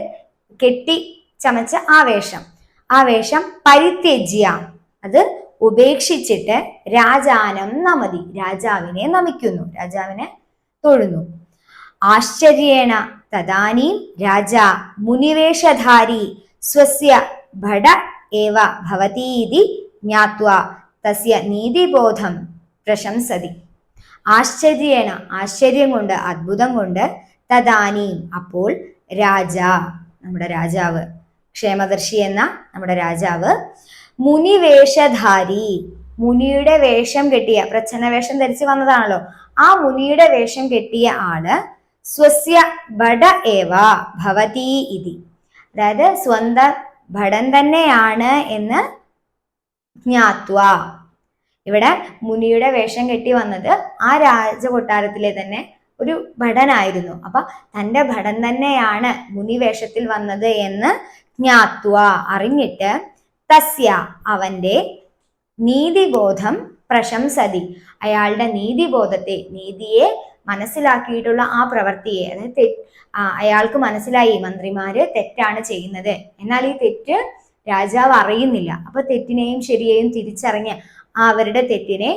കെട്ടി ചമച്ച ആ വേഷം പരിത്യജ്യ, അത് ഉപേക്ഷിച്ചിട്ട് രാജാനം നമതി, രാജാവിനെ നമിക്കുന്നു, രാജാവിനെ തൊഴുന്നു. ആശ്ചര്യേണ തദാനീം രാജ മുനിവേഷധാരി സ്വസ്യ ഭട ഏവ ഭവതീതി ജ്ഞാത്വാ തസ്യ നീതിബോധം പ്രശംസതി. ആശ്ചര്യേണ ആശ്ചര്യം കൊണ്ട്, അത്ഭുതം കൊണ്ട്, തദാനീം അപ്പോൾ, രാജ നമ്മുടെ രാജാവ്, ക്ഷേമദർശി എന്ന നമ്മുടെ രാജാവ്, മുനിവേഷധാരി മുനിയുടെ വേഷം കെട്ടിയ, പ്രച്ഛന്ന വേഷം ധരിച്ച് വന്നതാണല്ലോ, ആ മുനിയുടെ വേഷം കെട്ടിയ ആള് സ്വസ്യ ഭട ഏവ ഭവതി ഇതി, അതായത് സ്വന്തം ഭടൻ തന്നെയാണ് എന്ന് ജ്ഞാത്വ. ഇവിടെ മുനിയുടെ വേഷം കെട്ടി വന്നത് ആ രാജകൊട്ടാരത്തിലെ തന്നെ ഒരു ഭടനായിരുന്നു. അപ്പൊ തന്റെ ഭടൻ തന്നെയാണ് മുനി വേഷത്തിൽ വന്നത് എന്ന് ജ്ഞാത്വ അറിഞ്ഞിട്ട്, തസ്യ അവന്റെ നീതിബോധം പ്രശംസതി, അയാളുടെ നീതിബോധത്തെ, നീതിയെ മനസ്സിലാക്കിയിട്ടുള്ള ആ പ്രവൃത്തിയെ, അതായത് അയാൾക്ക് മനസ്സിലായി മന്ത്രിമാര് തെറ്റാണ് ചെയ്യുന്നത്, എന്നാൽ ഈ തെറ്റ് രാജാവ് അറിയുന്നില്ല. അപ്പൊ തെറ്റിനെയും ശരിയെയും തിരിച്ചറിഞ്ഞ് അവരുടെ തെറ്റിനെ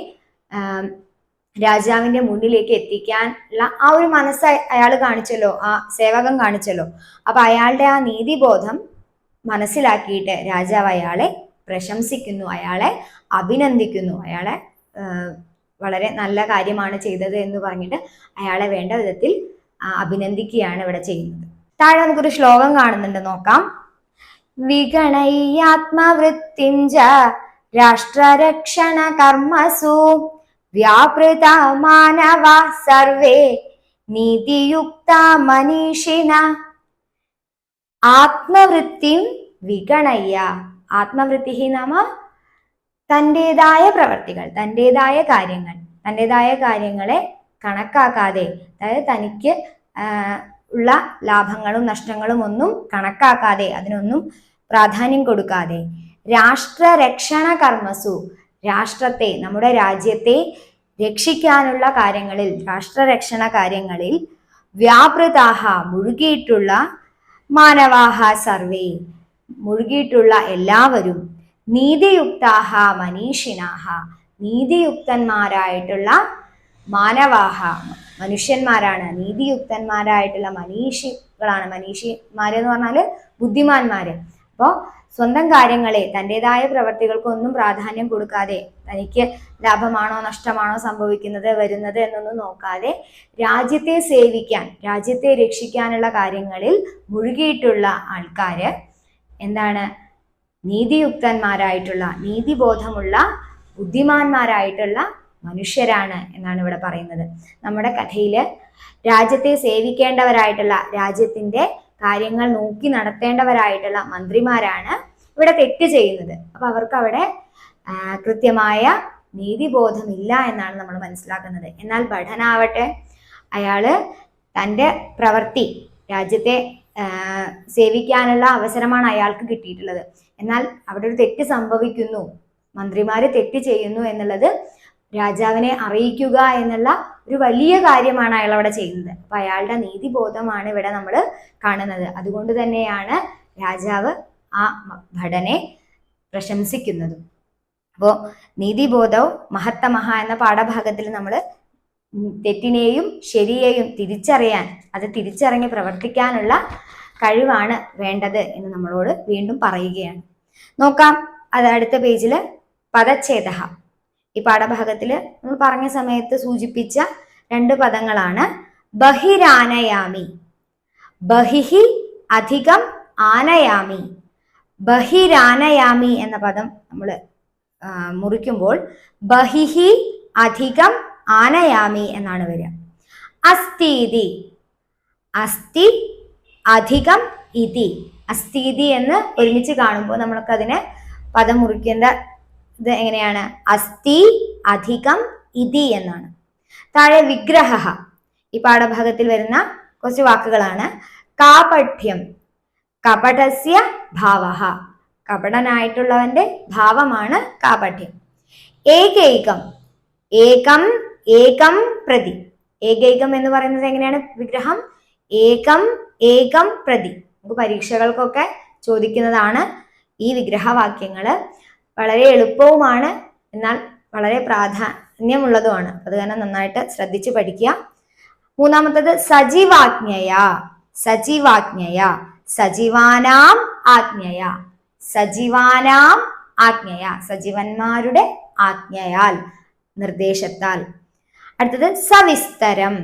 രാജാവിന്റെ മുന്നിലേക്ക് എത്തിക്കാനുള്ള ആ ഒരു മനസ്സ് അയാൾ കാണിച്ചല്ലോ, ആ സേവകൻ കാണിച്ചല്ലോ. അപ്പൊ അയാളുടെ ആ നീതിബോധം മനസ്സിലാക്കിയിട്ട് രാജാവ് അയാളെ പ്രശംസിക്കുന്നു, അയാളെ അഭിനന്ദിക്കുന്നു, അയാളെ വളരെ നല്ല കാര്യമാണ് ചെയ്തത് എന്ന് പറഞ്ഞിട്ട് അയാളെ വേണ്ട വിധത്തിൽ അഭിനന്ദിക്കുകയാണ് ഇവിടെ ചെയ്യുന്നത്. താഴെ നമുക്കൊരു ശ്ലോകം കാണുന്നുണ്ട്, നോക്കാം. വിഗണയ്യാത്മവൃത്തിഞ്ച രാഷ്ട്രരക്ഷണ കർമ്മസു വ്യാപൃത മാനവ സർവേ നീതിയുക്ത മനീഷിന. ആത്മവൃത്തിം വിഗണയ്യ, ആത്മവൃത്തി നാമ തൻ്റെതായ പ്രവർത്തികൾ, തൻ്റെതായ കാര്യങ്ങളെ കണക്കാക്കാതെ, അതായത് തനിക്ക് ഉള്ള ലാഭങ്ങളും നഷ്ടങ്ങളും ഒന്നും കണക്കാക്കാതെ, അതിനൊന്നും പ്രാധാന്യം കൊടുക്കാതെ, രാഷ്ട്രരക്ഷണ കർമ്മസു, രാഷ്ട്രത്തെ, നമ്മുടെ രാജ്യത്തെ രക്ഷിക്കാനുള്ള കാര്യങ്ങളിൽ, രാഷ്ട്രരക്ഷണ കാര്യങ്ങളിൽ, വ്യാപൃതാഹ മുഴുകിയിട്ടുള്ള, മാനവാഹ സർവേ മുഴുകിയിട്ടുള്ള എല്ലാവരും, നീതിയുക്താഹ മനീഷിനാഹ നീതിയുക്തന്മാരായിട്ടുള്ള, മാനവാഹ മനുഷ്യന്മാരാണ്, നീതിയുക്തന്മാരായിട്ടുള്ള മനീഷികളാണ്. മനീഷിമാരെന്ന് പറഞ്ഞാല് ബുദ്ധിമാന്മാര്. അപ്പോൾ സ്വന്തം കാര്യങ്ങളെ, തൻ്റെതായ പ്രവർത്തികൾക്കൊന്നും പ്രാധാന്യം കൊടുക്കാതെ, തനിക്ക് ലാഭമാണോ നഷ്ടമാണോ സംഭവിക്കുന്നത് വരുന്നത് എന്നൊന്നും നോക്കാതെ രാജ്യത്തെ സേവിക്കാൻ, രാജ്യത്തെ രക്ഷിക്കാനുള്ള കാര്യങ്ങളിൽ മുഴുകിയിട്ടുള്ള ആൾക്കാര് എന്താണ്? നീതിയുക്തന്മാരായിട്ടുള്ള, നീതിബോധമുള്ള, ബുദ്ധിമാന്മാരായിട്ടുള്ള മനുഷ്യരാണ് എന്നാണ് ഇവിടെ പറയുന്നത്. നമ്മുടെ കഥയില് രാജ്യത്തെ സേവിക്കേണ്ടവരായിട്ടുള്ള, രാജ്യത്തിന്റെ കാര്യങ്ങൾ നോക്കി നടത്തേണ്ടവരായിട്ടുള്ള മന്ത്രിമാരാണ് ഇവിടെ തെറ്റ് ചെയ്യുന്നത്. അപ്പൊ അവർക്ക് അവിടെ കൃത്യമായ നീതിബോധമില്ല എന്നാണ് നമ്മൾ മനസ്സിലാക്കുന്നത്. എന്നാൽ ഭടനാവട്ടെ, അയാള് തൻ്റെ പ്രവൃത്തി, രാജ്യത്തെ സേവിക്കാനുള്ള അവസരമാണ് അയാൾക്ക് കിട്ടിയിട്ടുള്ളത്. എന്നാൽ അവിടെ ഒരു തെറ്റ് സംഭവിക്കുന്നു, മന്ത്രിമാര് തെറ്റ് ചെയ്യുന്നു എന്നുള്ളത് രാജാവിനെ അറിയിക്കുക എന്നുള്ള ഒരു വലിയ കാര്യമാണ് അയാൾ അവിടെ ചെയ്യുന്നത്. അപ്പൊ അയാളുടെ നീതിബോധമാണ് ഇവിടെ നമ്മൾ കാണുന്നത്. അതുകൊണ്ട് തന്നെയാണ് രാജാവ് ആ ഭടനെ പ്രശംസിക്കുന്നതും. അപ്പോൾ നീതിബോധവും മഹത്തമഹ എന്ന പാഠഭാഗത്തിൽ നമ്മൾ തെറ്റിനെയും ശരിയെയും തിരിച്ചറിയാൻ, അത് തിരിച്ചറിഞ്ഞ് പ്രവർത്തിക്കാനുള്ള കഴിവാണ് വേണ്ടത് എന്ന് നമ്മളോട് വീണ്ടും പറയുകയാണ്. നോക്കാം, അത് അടുത്ത പേജില് പദച്ഛേദ. ഈ പാഠഭാഗത്തിൽ നമ്മൾ പറഞ്ഞ സമയത്ത് സൂചിപ്പിച്ച 2 പദങ്ങളാണ് ബഹിരാനയാമി. ബഹിഹി അധികം ആനയാമി. ബഹിരാനയാമി എന്ന പദം നമ്മൾ മുറിക്കുമ്പോൾ ബഹിഹി അധികം ആനയാമി എന്നാണ് വരിക. അസ്ഥീതി, അസ്ഥി അധികം ഇതി. അസ്ഥീതി എന്ന് ഒരുമിച്ച് കാണുമ്പോൾ നമ്മൾക്കതിനെ പദം മുറിക്കേണ്ട ഇത് എങ്ങനെയാണ്? അസ്ഥി അധികം ഇതി എന്നാണ്. താഴെ വിഗ്രഹ. ഈ പാഠഭാഗത്തിൽ വരുന്ന കുറച്ച് വാക്കുകളാണ്. കാപഠ്യം, കപടസ്യ ഭാവഃ. കപടനായിട്ടുള്ളവന്റെ ഭാവമാണ് കാപഠ്യം. ഏകൈകം, ഏകം ഏകം പ്രതി. ഏകൈകം എന്ന് പറയുന്നത് എങ്ങനെയാണ്? വിഗ്രഹം ഏകം ഏകം പ്രതി. നമുക്ക് പരീക്ഷകൾക്കൊക്കെ ചോദിക്കുന്നതാണ് ഈ വിഗ്രഹവാക്യങ്ങള്. വളരെ എളുപ്പവുമാണ്, എന്നാൽ വളരെ പ്രാധാന്യമുള്ളതുമാണ്. അത് കാരണം നന്നായിട്ട് ശ്രദ്ധിച്ച് പഠിക്കുക. മൂന്നാമത്തത് സജീവാജ്ഞയ. സജീവാജ്ഞയ, സജീവാനാം ആജ്ഞയ. സജീവാനാം ആജ്ഞയ, സജീവന്മാരുടെ ആജ്ഞയാൽ, നിർദ്ദേശത്താൽ. അടുത്തത് സവിസ്തരം.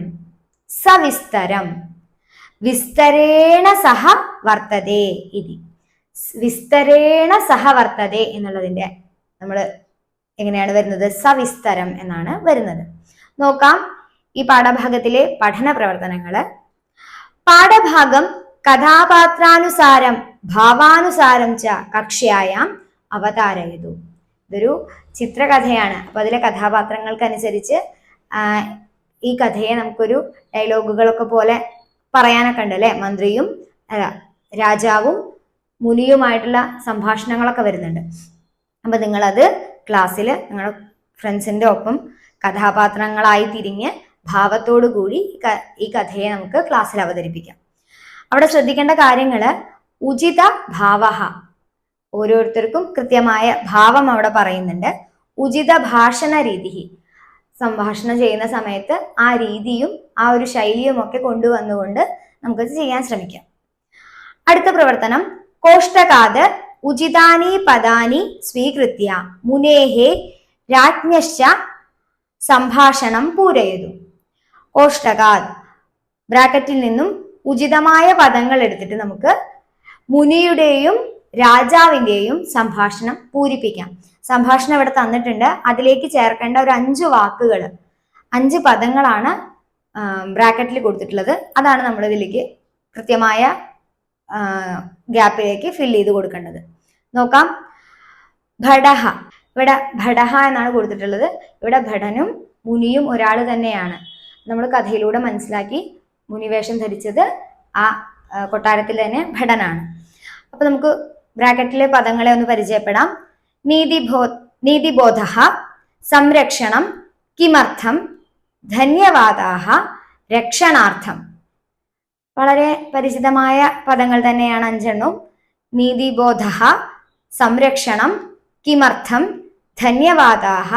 സവിസ്തരം, വിസ്തരേണ സഹ വർത്തതേ ഇതി. വിസ്തരേണ സഹ വർത്തതേ എന്നുള്ളതിന്റെ നമ്മൾ എങ്ങനെയാണ് വരുന്നത്? സവിസ്തരം എന്നാണ് വരുന്നത്. നോക്കാം ഈ പാഠഭാഗത്തിലെ പഠന പ്രവർത്തനങ്ങള്. പാഠഭാഗം കഥാപാത്രാനുസാരം ഭാവാനുസാരം ച കക്ഷ്യായാം അവതാരയതു. ഇതൊരു ചിത്രകഥയാണ്. അപ്പൊ അതിലെ കഥാപാത്രങ്ങൾക്കനുസരിച്ച് ഈ കഥയെ നമുക്കൊരു ഡയലോഗുകളൊക്കെ പോലെ പറയാനൊക്കെ ഉണ്ട് അല്ലെ. മന്ത്രിയും രാജാവും മുനിയുമായിട്ടുള്ള സംഭാഷണങ്ങളൊക്കെ വരുന്നുണ്ട്. അപ്പൊ നിങ്ങളത് ക്ലാസ്സിൽ നിങ്ങളുടെ ഫ്രണ്ട്സിന്റെ ഒപ്പം കഥാപാത്രങ്ങളായി തിരിഞ്ഞ് ഭാവത്തോടു കൂടി ഈ കഥയെ നമുക്ക് ക്ലാസ്സിൽ അവതരിപ്പിക്കാം. അവിടെ ശ്രദ്ധിക്കേണ്ട കാര്യങ്ങള് ഉചിത ഭാവഹ. ഓരോരുത്തർക്കും കൃത്യമായ ഭാവം അവിടെ പറയുന്നുണ്ട്. ഉചിത ഭാഷണ രീതി, സംഭാഷണം ചെയ്യുന്ന സമയത്ത് ആ രീതിയും ആ ഒരു ശൈലിയും ഒക്കെ കൊണ്ടുവന്നുകൊണ്ട് നമുക്കത് ചെയ്യാൻ ശ്രമിക്കാം. അടുത്ത പ്രവർത്തനം കോഷ്ടകാത് ഉചിതാനി പദാനി സ്വീകൃത്യ മുനേഹേ രാജ്ഞശ്ച സംഭാഷണം പൂരയതു. കോഷ്ടകാത് ബ്രാക്കറ്റിൽ നിന്നും ഉചിതമായ പദങ്ങൾ എടുത്തിട്ട് നമുക്ക് മുനിയുടെയും രാജാവിന്റെയും സംഭാഷണം പൂരിപ്പിക്കാം. സംഭാഷണം ഇവിടെ തന്നിട്ടുണ്ട്. അതിലേക്ക് ചേർക്കേണ്ട ഒരു 5 വാക്കുകൾ, 5 പദങ്ങളാണ് ബ്രാക്കറ്റിൽ കൊടുത്തിട്ടുള്ളത്. അതാണ് നമ്മൾ ഇതിലേക്ക് കൃത്യമായ ഗ്യാപ്പിലേക്ക് ഫിൽ ചെയ്ത് കൊടുക്കേണ്ടത്. നോക്കാം. ഭടഹ. ഇവിടെ ഭടഹ എന്നാണ് കൊടുത്തിട്ടുള്ളത്. ഇവിടെ ഭടനും മുനിയും ഒരാൾ തന്നെയാണ്. നമ്മൾ കഥയിലൂടെ മനസ്സിലാക്കി മുനിവേഷം ധരിച്ചത് ആ കൊട്ടാരത്തിൽ തന്നെ ഭടനാണ്. അപ്പൊ നമുക്ക് ബ്രാക്കറ്റിലെ പദങ്ങളെ ഒന്ന് പരിചയപ്പെടാം. നീതിബോധ, സംരക്ഷണം, കിമർത്ഥം, ധന്യവാദാഹ, രക്ഷണാർത്ഥം. വളരെ പരിചിതമായ പദങ്ങൾ തന്നെയാണ് 5 നീതിബോധ, സംരക്ഷണം, കിമർത്ഥം, ധന്യവാദാഹ,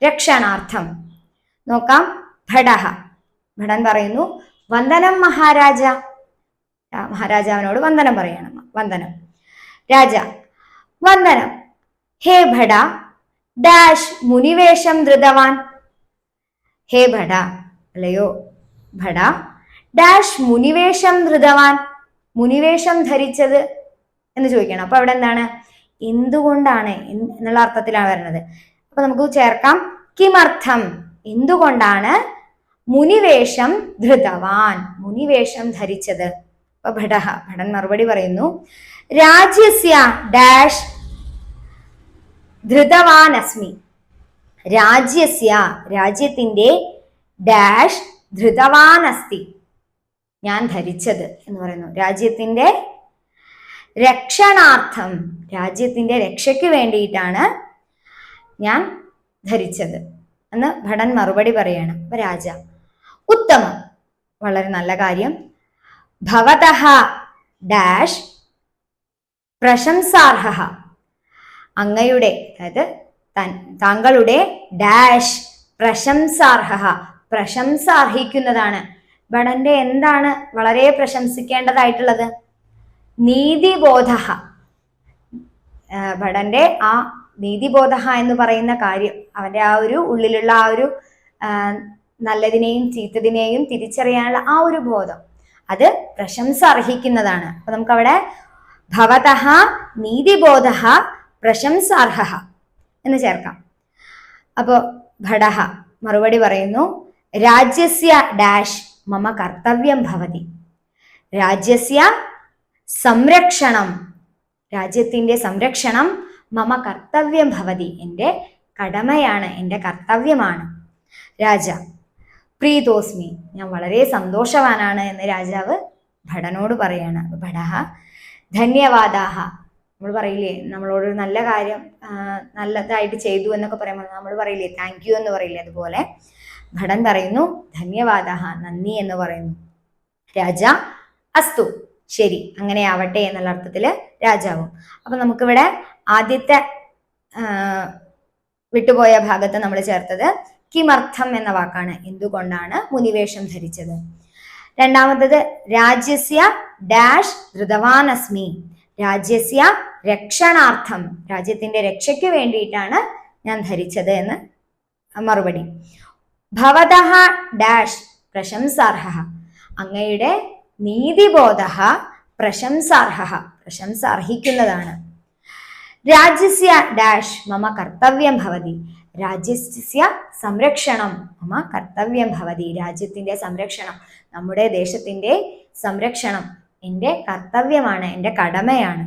രക്ഷണാർത്ഥം. നോക്കാം. ഭടഹ. ഭടൻ പറയുന്നു വന്ദനം മഹാരാജ. മഹാരാജാവിനോട് വന്ദനം പറയണം. വന്ദനം. രാജ വന്ദനം. ഹേ ഭട ഡാഷ് മുനിവേഷം ധൃതവാൻ. ഹേ ഭട, അല്ലയോ ഭട, ഡാഷ് മുനിവേഷം ധൃതവാൻ, മുനിവേഷം ധരിച്ചത് എന്ന് ചോദിക്കണം. അപ്പൊ അവിടെ എന്താണ്? എന്തുകൊണ്ടാണ് എന്നുള്ള അർത്ഥത്തിലാണ് വരുന്നത്. അപ്പൊ നമുക്ക് ചേർക്കാം കിമർത്ഥം, എന്തുകൊണ്ടാണ് മുനിവേഷം ധൃതവാൻ, മുനിവേഷം ധരിച്ചത്. അപ്പൊ ഭടൻ മറുപടി പറയുന്നു രാജ്യസ്യ ഡാഷ് ധൃതവാൻ അസ്മി. രാജ്യസ്യ, രാജ്യത്തിന്റെ ഡാഷ് ധൃതവാൻ അസ്തി. ഞാൻ ധരിച്ചത് എന്ന് പറയുന്നു. രാജ്യത്തിന്റെ രക്ഷണാർത്ഥം, രാജ്യത്തിന്റെ രക്ഷയ്ക്ക് വേണ്ടിയിട്ടാണ് ഞാൻ ധരിച്ചത് എന്ന് ഭടൻ മറുപടി പറയാണ്. അപ്പൊ രാജ, ഉത്തമം, വളരെ നല്ല കാര്യം. ഭവതഃ ഡാഷ് പ്രശംസാർഹ, അങ്ങയുടെ, അതായത് താങ്കളുടെ ഡാഷ് പ്രശംസാർഹ, പ്രശംസ അർഹിക്കുന്നതാണ്. ഭടന്റെ എന്താണ് വളരെ പ്രശംസിക്കേണ്ടതായിട്ടുള്ളത്? നീതിബോധ. ഭടന്റെ ആ നീതിബോധ എന്ന് പറയുന്ന കാര്യം, അവന്റെ ആ ഒരു ഉള്ളിലുള്ള ആ ഒരു നല്ലതിനെയും ചീത്തതിനെയും തിരിച്ചറിയാനുള്ള ആ ഒരു ബോധം, അത് പ്രശംസ അർഹിക്കുന്നതാണ്. അപ്പൊ നമുക്കവിടെ ഭവതഃ നീതിബോധ പ്രശംസാർഹ എന്ന് ചേർക്കാം. അപ്പോ ഭടഃ മറുപടി പറയുന്നു, രാജ്യസ്യ ഡാഷ് മമ കർത്തവ്യം ഭവതി. രാജ്യസ്യ സംരക്ഷണം, രാജ്യത്തിന്റെ സംരക്ഷണം മമ കർത്തവ്യം ഭവതി, എൻ്റെ കടമയാണ്, എൻ്റെ കർത്തവ്യമാണ്. രാജ, പ്രീതോസ്മി, ഞാൻ വളരെ സന്തോഷവാനാണ് എന്ന് രാജാവ് ഭടനോട് പറയാണ്. ഭടഃ ധന്യവാദാഹ, നമ്മൾ പറയില്ലേ, നമ്മളോട് നല്ല കാര്യം നല്ലതായിട്ട് ചെയ്തു എന്നൊക്കെ പറയുമ്പോൾ നമ്മൾ പറയില്ലേ താങ്ക് യു എന്ന് പറയില്ലേ, അതുപോലെ ഭടൻ പറയുന്നു ധന്യവാദാഹ, നന്ദി എന്ന് പറയുന്നു. രാജ, അസ്തു, ശരി, അങ്ങനെ ആവട്ടെ എന്നുള്ള അർത്ഥത്തില് രാജാവും. അപ്പൊ നമുക്കിവിടെ ആദ്യത്തെ വിട്ടുപോയ ഭാഗത്ത് നമ്മൾ ചേർത്തത് കിമർത്ഥം എന്ന വാക്കാണ്, എന്തുകൊണ്ടാണ് മുനിവേഷം ധരിച്ചത്. രണ്ടാമത്തത് രാജ്യസ്യ ഡാഷ് ധൃതവാനസ്മി, രാജ്യസ്യ രക്ഷണാർത്ഥം, രാജ്യത്തിന്റെ രക്ഷയ്ക്ക് വേണ്ടിയിട്ടാണ് ഞാൻ ധരിച്ചത് എന്ന് മറുപടി. ഭവതഃ ഡാഷ് പ്രശംസാർഹ, അങ്ങയുടെ നീതിബോധ പ്രശംസാർഹ, പ്രശംസ അർഹിക്കുന്നതാണ്. രാജ്യസ്യ ഡാഷ് മമ കർത്തവ്യം ഭവതി, രാജ്യസ്യ സംരക്ഷണം മമ കർത്തവ്യം ഭവതി, രാജ്യത്തിന്റെ സംരക്ഷണം, നമ്മുടെ ദേശത്തിന്റെ സംരക്ഷണം എൻ്റെ കർത്തവ്യമാണ്, എൻ്റെ കടമയാണ്.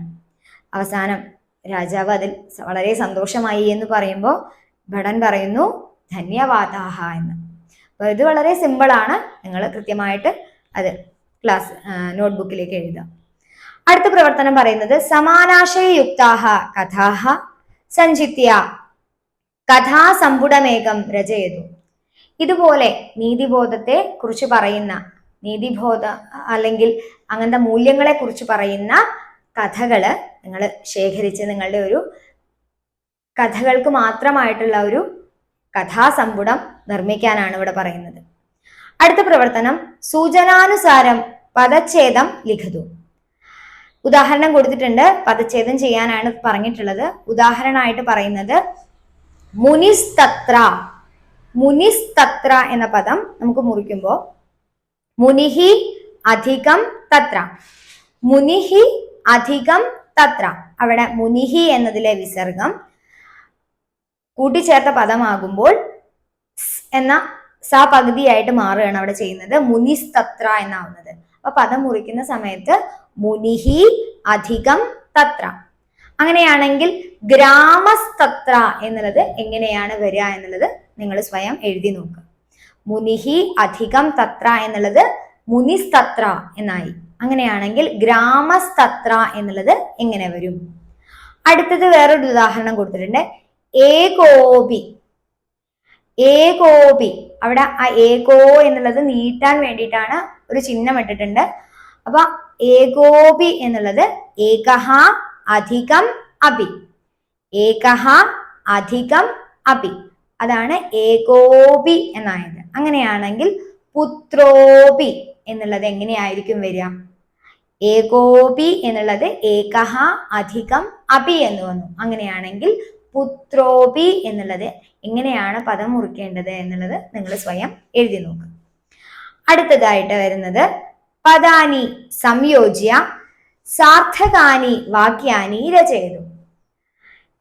അവസാനം രാജാവ് അതിൽ വളരെ സന്തോഷമായി എന്ന് പറയുമ്പോൾ ഭടൻ പറയുന്നു ധന്യവാദാഹ എന്ന്. അപ്പോൾ ഇത് വളരെ സിമ്പിളാണ്, നിങ്ങൾ കൃത്യമായിട്ട് അത് ക്ലാസ് നോട്ട്ബുക്കിലേക്ക് എഴുതാം. അടുത്ത പ്രവർത്തനം പറയുന്നത് സമാനാശയയുക്താഹ കഥാഹ സഞ്ചിത്യ കഥാസമ്പുടമേകം രചയതു. ഇതുപോലെ നീതിബോധത്തെ കുറിച്ച് പറയുന്ന, നീതിബോധ അല്ലെങ്കിൽ അങ്ങനത്തെ മൂല്യങ്ങളെ കുറിച്ച് പറയുന്ന കഥകള് നിങ്ങൾ ശേഖരിച്ച് നിങ്ങളുടെ ഒരു കഥകൾക്ക് മാത്രമായിട്ടുള്ള ഒരു കഥാസമ്പുടം നിർമ്മിക്കാനാണ് ഇവിടെ പറയുന്നത്. അടുത്ത പ്രവർത്തനം സൂചനാനുസാരം പദച്ഛേദം ലിഖതു. ഉദാഹരണം കൊടുത്തിട്ടുണ്ട്, പദച്ഛേദം ചെയ്യാനാണ് പറഞ്ഞിട്ടുള്ളത്. ഉദാഹരണമായിട്ട് പറയുന്നത് മുനിസ്തത്ര. മുനിസ്തത്ര എന്ന പദം നമുക്ക് മുറിക്കുമ്പോൾ മുനിഹി അധികം തത്ര, മുനിഹി അധികം തത്ര, അവിടെ മുനിഹി എന്നതിലെ വിസർഗം കൂട്ടിച്ചേർത്ത പദമാകുമ്പോൾ എന്ന സ പകുതിയായിട്ട് മാറുകയാണ് അവിടെ ചെയ്യുന്നത്, മുനിസ്തത്ര എന്നാവുന്നത്. അപ്പൊ പദം മുറിക്കുന്ന സമയത്ത് മുനിഹി അധികം തത്ര. അങ്ങനെയാണെങ്കിൽ ഗ്രാമസ്തത്ര എന്നുള്ളത് എങ്ങനെയാണ് വരിക എന്നുള്ളത് നിങ്ങൾ സ്വയം എഴുതി നോക്കുക. മുനിഹി അധികം തത്ര എന്നുള്ളത് മുനിസ്തത്ര എന്നായി. അങ്ങനെയാണെങ്കിൽ ഗ്രാമസ്തത്ര എന്നുള്ളത് എങ്ങനെ വരും? അടുത്തത് വേറൊരു ഉദാഹരണം കൊടുത്തിട്ടുണ്ട്, ഏകോപി. ഏകോപി, അവിടെ ആ ഏകോ എന്നുള്ളത് നീട്ടാൻ വേണ്ടിയിട്ടാണ് ഒരു ചിഹ്നം ഇട്ടിട്ടുണ്ട്. അപ്പൊ ഏകോപി എന്നുള്ളത് ഏകഹ അധികം അപി, ഏകഹ അധികം അപി, അതാണ് ഏകോപി എന്നായത്. അങ്ങനെയാണെങ്കിൽ പുത്രോപി എന്നുള്ളത് എങ്ങനെയായിരിക്കും വരിക? ഏകോപി എന്നുള്ളത് ഏകഹ അധികം അപി എന്ന് വന്നു. അങ്ങനെയാണെങ്കിൽ പുത്രോപി എന്നുള്ളത് എങ്ങനെയാണ് പദം മുറിക്കേണ്ടത് എന്നുള്ളത് നിങ്ങൾ സ്വയം എഴുതി നോക്കുക. അടുത്തതായിട്ട് വരുന്നത് പദാനി സംയോജ്യ സാർത്ഥകാനി വാക്യാനി രചയതു.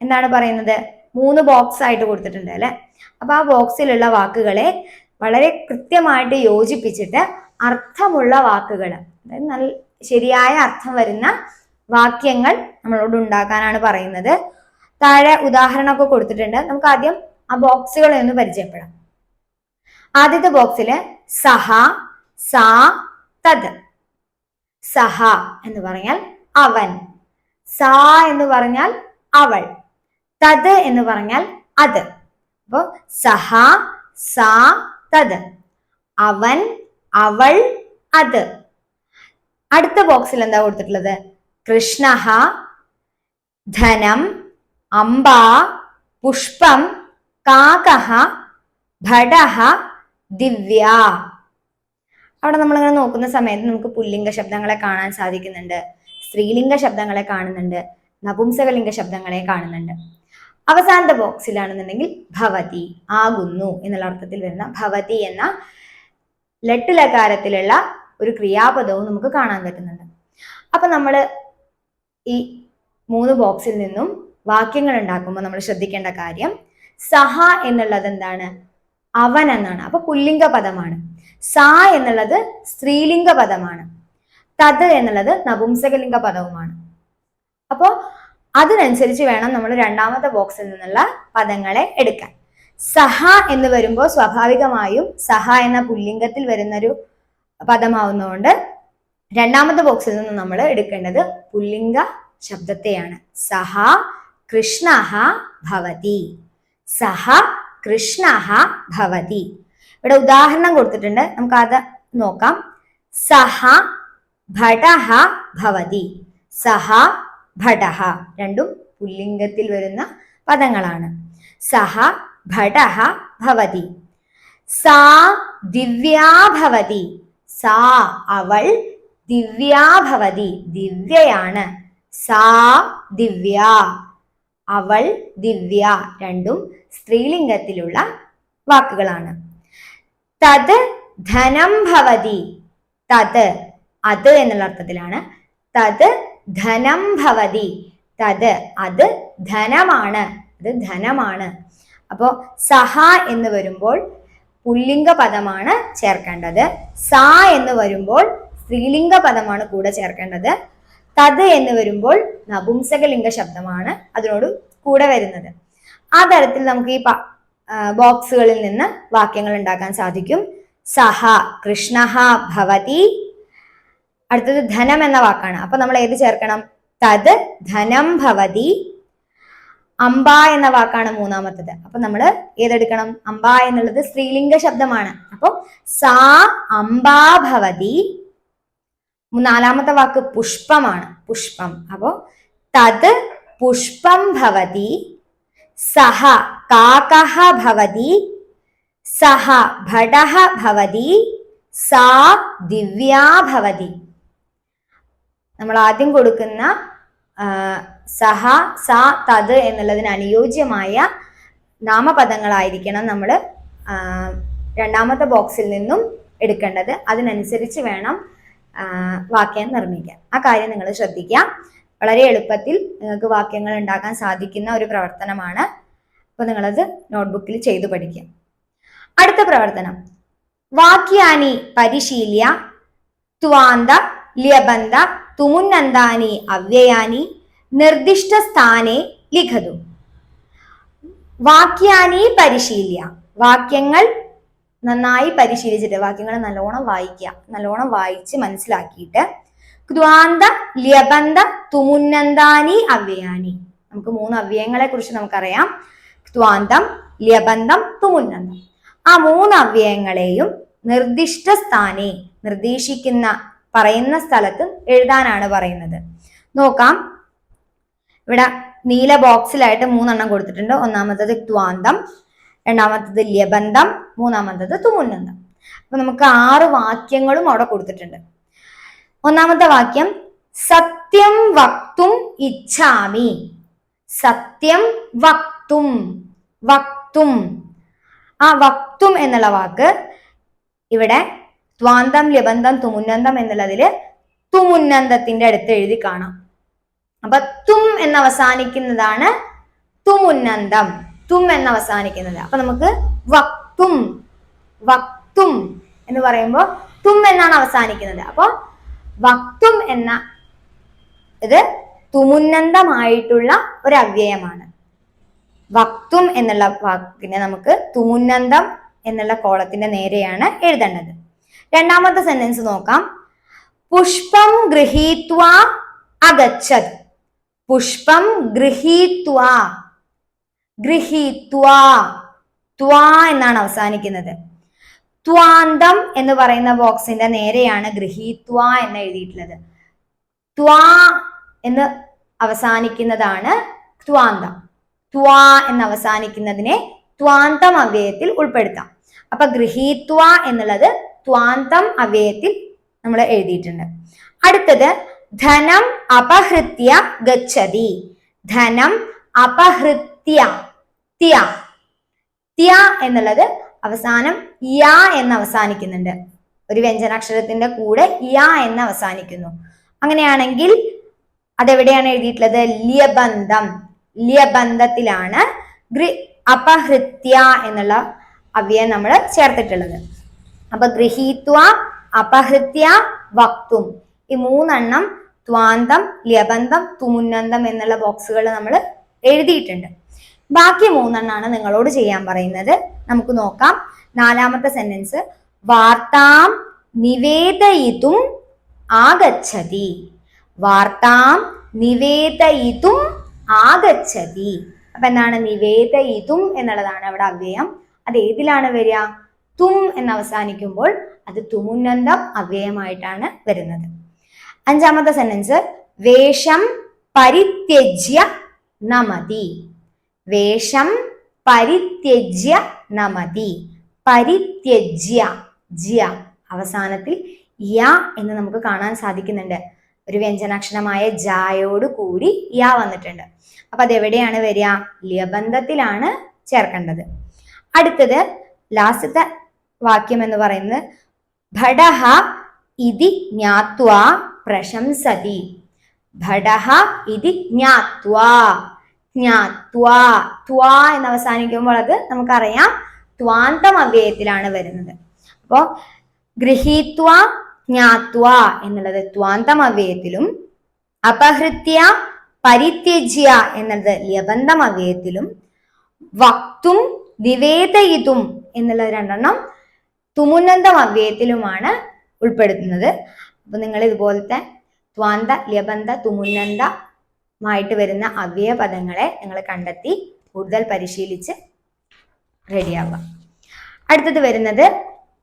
എന്താണ് പറയുന്നത്? 3 ബോക്സ് ആയിട്ട് കൊടുത്തിട്ടുണ്ട് അല്ലെ. അപ്പൊ ആ ബോക്സിലുള്ള വാക്കുകളെ വളരെ കൃത്യമായിട്ട് യോജിപ്പിച്ചിട്ട് അർത്ഥമുള്ള വാക്കുകൾ, അതായത് നല്ല ശരിയായ അർത്ഥം വരുന്ന വാക്യങ്ങൾ നമ്മളോട് ഉണ്ടാക്കാനാണ് പറയുന്നത്. താഴെ ഉദാഹരണമൊക്കെ കൊടുത്തിട്ടുണ്ട്. നമുക്ക് ആദ്യം ആ ബോക്സുകളെ ഒന്ന് പരിചയപ്പെടാം. ആദ്യത്തെ ബോക്സില് സഹ, സാ, തത്. സഹ എന്ന് പറഞ്ഞാൽ അവൻ, സാ എന്ന് പറഞ്ഞാൽ അവൾ, തത് എന്ന് പറഞ്ഞാൽ അത്. അപ്പോ സഹ, സാ, തത്, അവൻ, അവൾ, അത്. അടുത്ത ബോക്സിൽ എന്താ കൊടുത്തിട്ടുള്ളത്? കൃഷ്ണഹ, ധനം, അംബ, പുഷ്പം, കാകഹ, ഭടഹ, ദിവ്യ. അവിടെ നമ്മളിങ്ങനെ നോക്കുന്ന സമയത്ത് നമുക്ക് പുല്ലിംഗ ശബ്ദങ്ങളെ കാണാൻ സാധിക്കുന്നുണ്ട്, സ്ത്രീലിംഗ ശബ്ദങ്ങളെ കാണുന്നുണ്ട്, നപുംസകലിംഗ ശബ്ദങ്ങളെ കാണുന്നുണ്ട്. അവസാനത്തെ ബോക്സിലാണെന്നുണ്ടെങ്കിൽ ഭവതി, ആകുന്നു എന്നുള്ള അർത്ഥത്തിൽ വരുന്ന ഭവതി എന്ന ലട്ടുലകാരത്തിലുള്ള ഒരു ക്രിയാപദവും നമുക്ക് കാണാൻ പറ്റുന്നുണ്ട്. അപ്പൊ നമ്മൾ ഈ 3 ബോക്സിൽ നിന്നും വാക്യങ്ങൾ ഉണ്ടാക്കുമ്പോൾ നമ്മൾ ശ്രദ്ധിക്കേണ്ട കാര്യം, സഹ എന്നുള്ളത് എന്താണ്? അവൻ എന്നാണ്. അപ്പൊ പുല്ലിംഗ പദമാണ്. സാ എന്നുള്ളത് സ്ത്രീലിംഗ പദമാണ്. തത് എന്നുള്ളത് നപുംസകലിംഗ പദവുമാണ്. അപ്പോ അതിനനുസരിച്ച് വേണം നമ്മൾ രണ്ടാമത്തെ ബോക്സിൽ നിന്നുള്ള പദങ്ങളെ എടുക്കാൻ. സഹ എന്ന് വരുമ്പോൾ സ്വാഭാവികമായും സഹ എന്ന പുല്ലിംഗത്തിൽ വരുന്നൊരു പദമാവുന്നതുകൊണ്ട് രണ്ടാമത്തെ ബോക്സിൽ നിന്ന് നമ്മൾ എടുക്കേണ്ടത് പുല്ലിംഗ ശബ്ദത്തെയാണ്. സഹ കൃഷ്ണഹ ഭവതി, സഹ കൃഷ്ണഹ ഭവതി. ഇവിടെ ഉദാഹരണം കൊടുത്തിട്ടുണ്ട്, നമുക്ക് അത് നോക്കാം. സഹ ഭടഹ ഭവതി, സഹ ഭടഹ, രണ്ടും പുല്ലിംഗത്തിൽ വരുന്ന പദങ്ങളാണ്. സഹ ഭടഹ ഭവതി. സാ ദിവ്യാ ഭവതി, സാ അവൾ, ദിവ്യാ ഭവതി ദിവ്യയാണ്. സാ ദിവ്യ, അവൾ ദിവ്യ, രണ്ടും സ്ത്രീലിംഗത്തിലുള്ള വാക്കുകളാണ്. തത് ധനം ഭവതി, തത് അത് എന്നുള്ള അർത്ഥത്തിലാണ്. തത് ധനം ഭവതി, തത് അത് ധനമാണ്, അത് ധനമാണ്. അപ്പോ സഹ എന്ന് വരുമ്പോൾ പുല്ലിംഗ പദമാണ് ചേർക്കേണ്ടത്. സാ എന്ന് വരുമ്പോൾ സ്ത്രീലിംഗ പദമാണ് കൂടെ ചേർക്കേണ്ടത്. തത് എന്ന് വരുമ്പോൾ നപുംസകലിംഗ ശബ്ദമാണ് അതിനോട് കൂടെ വരുന്നത്. ആ തരത്തിൽ നമുക്ക് ഈ ബോക്സുകളിൽ നിന്ന് വാക്യങ്ങൾ ഉണ്ടാക്കാൻ സാധിക്കും. സഹ കൃഷ്ണഹ ഭവതി. അടുത്തത് ധനം എന്ന വാക്കാണ്. അപ്പൊ നമ്മൾ ഏത് ചേർക്കണം? തത് ധനം ഭവതി. അംബ എന്ന വാക്കാണ് മൂന്നാമത്തത്. അപ്പൊ നമ്മൾ ഏതെടുക്കണം? അംബ എന്നുള്ളത് സ്ത്രീലിംഗ ശബ്ദമാണ്. അപ്പൊ സാ അംബാ ഭവതി. നാലാമത്തെ വാക്ക് പുഷ്പമാണ്, പുഷ്പം. അപ്പോ തത് പുഷ്പം ഭവതി. സഹ കാകഹ ഭവതി, സഹ ഭടഹ ഭവതി, സാ ദിവ്യാ ഭവതി. നമ്മൾ ആദ്യം കൊടുക്കുന്ന സഹ, സ, തത് എന്നുള്ളതിന് അനുയോജ്യമായ നാമപദങ്ങളായിരിക്കണം നമ്മൾ രണ്ടാമത്തെ ബോക്സിൽ നിന്നും എടുക്കേണ്ടത്. അതിനനുസരിച്ച് വേണം വാക്യം നിർമ്മിക്കാൻ. ആ കാര്യം നിങ്ങൾ ശ്രദ്ധിക്കുക. വളരെ എളുപ്പത്തിൽ നിങ്ങൾക്ക് വാക്യങ്ങൾ ഉണ്ടാക്കാൻ സാധിക്കുന്ന ഒരു പ്രവർത്തനമാണ്. അപ്പൊ നിങ്ങളത് നോട്ട്ബുക്കിൽ ചെയ്തു പഠിക്കുക. അടുത്ത പ്രവർത്തനം, വാക്യാനി പരിശീല്യ ത്വാന്ത ല്യബന്ത തുമുന്നന്താനി അവ്യയാനി നിർദ്ദിഷ്ട സ്ഥാനെ ലിഖതു. വാക്യാനി പരിശീല്യ, വാക്യങ്ങൾ നന്നായി പരിശീലിച്ചിട്ട്, വാക്യങ്ങൾ നല്ലോണം വായിക്കുക, നല്ലോണം വായിച്ച് മനസ്സിലാക്കിയിട്ട് ക്വാന്ത ല്യബന്ത തുമുന്നന്താനി അവ്യയാനി. നമുക്ക് 3 അവ്യയങ്ങളെ കുറിച്ച് നമുക്കറിയാം. ക്വാന്തം, ല്യബന്ധം, തുമുന്നന്തം. ആ 3 അവ്യയങ്ങളെയും നിർദ്ദിഷ്ട സ്ഥാനെ, നിർദ്ദേശിക്കുന്ന പറയുന്ന സ്ഥലത്ത് എഴുതാനാണ് പറയുന്നത്. നോക്കാം, ഇവിടെ നീല ബോക്സിലായിട്ട് 3 എണ്ണം കൊടുത്തിട്ടുണ്ട്. ഒന്നാമത്തത് ക്വാന്തം, രണ്ടാമത്തത് ല്യബന്ധം, മൂന്നാമത്തത് തുമുന്നന്തം. അപ്പൊ നമുക്ക് 6 വാക്യങ്ങളും അവിടെ കൊടുത്തിട്ടുണ്ട്. ഒന്നാമത്തെ വാക്യം, സത്യം വക്തും ഇച്ഛാമി. സത്യം വക്തും, വക്തും. ആ വക്തും എന്നുള്ള വാക്ക് ഇവിടെ ത്വാന്തം, ല്യബന്ധം, തുമുന്നന്തം എന്നുള്ളതില് തുമുന്നന്തത്തിന്റെ അടുത്ത് എഴുതി കാണാം. അപ്പൊ തും എന്ന് അവസാനിക്കുന്നതാണ് തുമുന്നന്തം, തും എന്ന് അവസാനിക്കുന്നത്. അപ്പൊ നമുക്ക് വക്തും, വക്തും എന്ന് പറയുമ്പോൾ തും എന്നാണ് അവസാനിക്കുന്നത്. അപ്പൊ വക്തും എന്ന ഇത് തുമുന്നന്തമായിട്ടുള്ള ഒരു അവ്യയമാണ്. വക്തും എന്നുള്ള വാക്കിനെ നമുക്ക് തുമുന്നന്തം എന്നുള്ള കോളത്തിന്റെ നേരെയാണ് എഴുതേണ്ടത്. രണ്ടാമത്തെ സെന്റൻസ് നോക്കാം, പുഷ്പം ഗൃഹീത്വാ അഗച്ഛത്. പുഷ്പം ഗൃഹീത്വാ, ഗൃഹീത്വാ, ത്വാ എന്നാണ് അവസാനിക്കുന്നത്. ത്വാന്തം എന്ന് പറയുന്ന ബോക്സിന്റെ നേരെയാണ് ഗൃഹീത്വാ എന്ന് എഴുതിയിട്ടുള്ളത്. ത്വാ എന്ന് അവസാനിക്കുന്നതാണ് ത്വാന്തം. ത്വാ എന്ന് അവസാനിക്കുന്നതിനെ ത്വാന്തം അവ്യയത്തിൽ ഉൾപ്പെടുത്താം. അപ്പൊ ഗൃഹീത്വ എന്നുള്ളത് ത്വാന്തം അവ്യയത്തിൽ നമ്മൾ എഴുതിയിട്ടുണ്ട്. അടുത്തത് ധനം അപഹൃത്യ ഗച്ഛതി. ധനം അപഹൃത്യ, ത്യ, ത്യ എന്നുള്ളത് അവസാനം യ എന്ന് അവസാനിക്കുന്നുണ്ട്. ഒരു വ്യഞ്ജനാക്ഷരത്തിന്റെ കൂടെ യ എന്ന് അവസാനിക്കുന്നു. അങ്ങനെയാണെങ്കിൽ അതെവിടെയാണ് എഴുതിയിട്ടുള്ളത്? ല്യബന്ധം. ല്യബന്ധത്തിലാണ് അപഹൃത്യ എന്നുള്ള അവ്യയം നമ്മൾ ചേർത്തിട്ടുള്ളത്. അപ്പൊ ഗൃഹീത്വ, അപഹൃത്യ, വക്തും, ഈ മൂന്നെണ്ണം ത്വാന്തം, ല്യബന്ധം, തുമുന്നന്തം എന്നുള്ള ബോക്സുകൾ നമ്മൾ എഴുതിയിട്ടുണ്ട്. ബാക്കി മൂന്നെണ്ണാണ് നിങ്ങളോട് ചെയ്യാൻ പറയുന്നത്. നമുക്ക് നോക്കാം. നാലാമത്തെ സെന്റൻസ്, വാർത്താം നിവേദയിതും ആഗച്ഛതി. വാർത്താം നിവേദയിതും ആഗച്ഛതി. അപ്പൊ എന്താണ്? നിവേദയിതും എന്നുള്ളതാണ് അവിടെ അവ്യയം. അത് ഏതിലാണ് വരിക? തും എന്ന് അവസാനിക്കുമ്പോൾ അത് തുമുന്നന്തം അവ്യയമായിട്ടാണ് വരുന്നത്. അഞ്ചാമത്തെ സെന്റൻസ്, വേഷം പരിത്യജ്യ നമതി. വേഷം പരിത്യജ്യ നമതി. പരിത്യജ്യ, ജ്യ അവസാനത്തിൽ യ എന്ന് നമുക്ക് കാണാൻ സാധിക്കുന്നുണ്ട്. ഒരു വ്യഞ്ജനാക്ഷരമായ ജായോട് കൂടി യ വന്നിട്ടുണ്ട്. അപ്പൊ അതെവിടെയാണ് വരിക? ല്യബന്ധത്തിലാണ് ചേർക്കേണ്ടത്. അടുത്തത് ലാസ്റ്റത്തെ വാക്യം എന്ന് പറയുന്നത്, ഭടഹ ഇതി ജ്ഞാത്വാ പ്രശംസതി. ഭടഹ ഇതി ജ്ഞാത്വാ, ജ്ഞാത്വാ, ത്വാ എന്ന് അവസാനിക്കുമ്പോൾ അത് നമുക്കറിയാം ത്വാന്തം അവ്യയത്തിലാണ് വരുന്നത്. അപ്പോ ഗൃഹീത്വ, ജ്ഞാത്വ എന്നുള്ളത് ത്വാന്തം അവ്യയത്തിലും അപഹൃത്യ പരിത്യജ്യ എന്നുള്ളത് ല്യബന്ധം അവ്യയത്തിലും വക്തും നിവേദയിതും എന്നുള്ള രണ്ടെണ്ണം തുമുന്നന്തം അവ്യയത്തിലുമാണ് ഉൾപ്പെടുത്തുന്നത്. അപ്പൊ നിങ്ങൾ ഇതുപോലത്തെ ത്വാന്ത, ല്യബന്ധ, തുമുന്നന്തമായിട്ട് വരുന്ന അവ്യയ പദങ്ങളെ നിങ്ങൾ കണ്ടെത്തി കൂടുതൽ പരിശീലിച്ച് റെഡിയാവുക. അടുത്തത് വരുന്നത്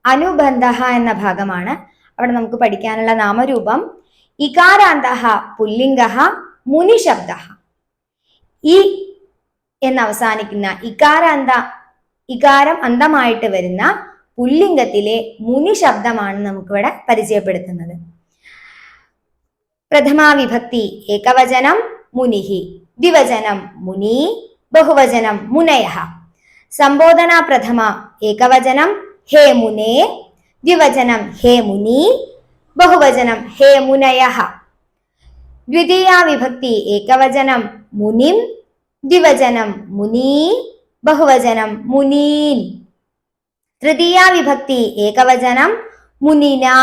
അനുബന്ധ എന്ന ഭാഗമാണ്. അവിടെ നമുക്ക് പഠിക്കാനുള്ള നാമരൂപം ഇകാരാന്ത പുല്ലിംഗ മുനിശബ്ദ. ഈ എന്ന് അവസാനിക്കുന്ന ഇകാരം അന്തമായിട്ട് വരുന്ന പുല്ലിംഗത്തിലെ മുനി ശബ്ദമാണ് നമുക്കിവിടെ പരിചയപ്പെടുത്തുന്നത്. പ്രഥമാ വിഭക്തി ഏകവചനം മുനിഹി, ദ്വിവചനം മുനി, ബഹുവചനം മുനയഃ. സംബോധന പ്രഥമ ഏകവചനം ഹേ മുനേ, ദ്വിവചനം ഹേ മുനി, ബഹുവചനം ഹേ മുനയഃ. ദ്വിതീയ വിഭക്തി ഏകവചനം മുനിം, ദ്വിവചനം മുനി, ബഹുവചനം മുനീൻ. തൃതീയ വിഭക്തി ഏകവചനം മുനിനാ,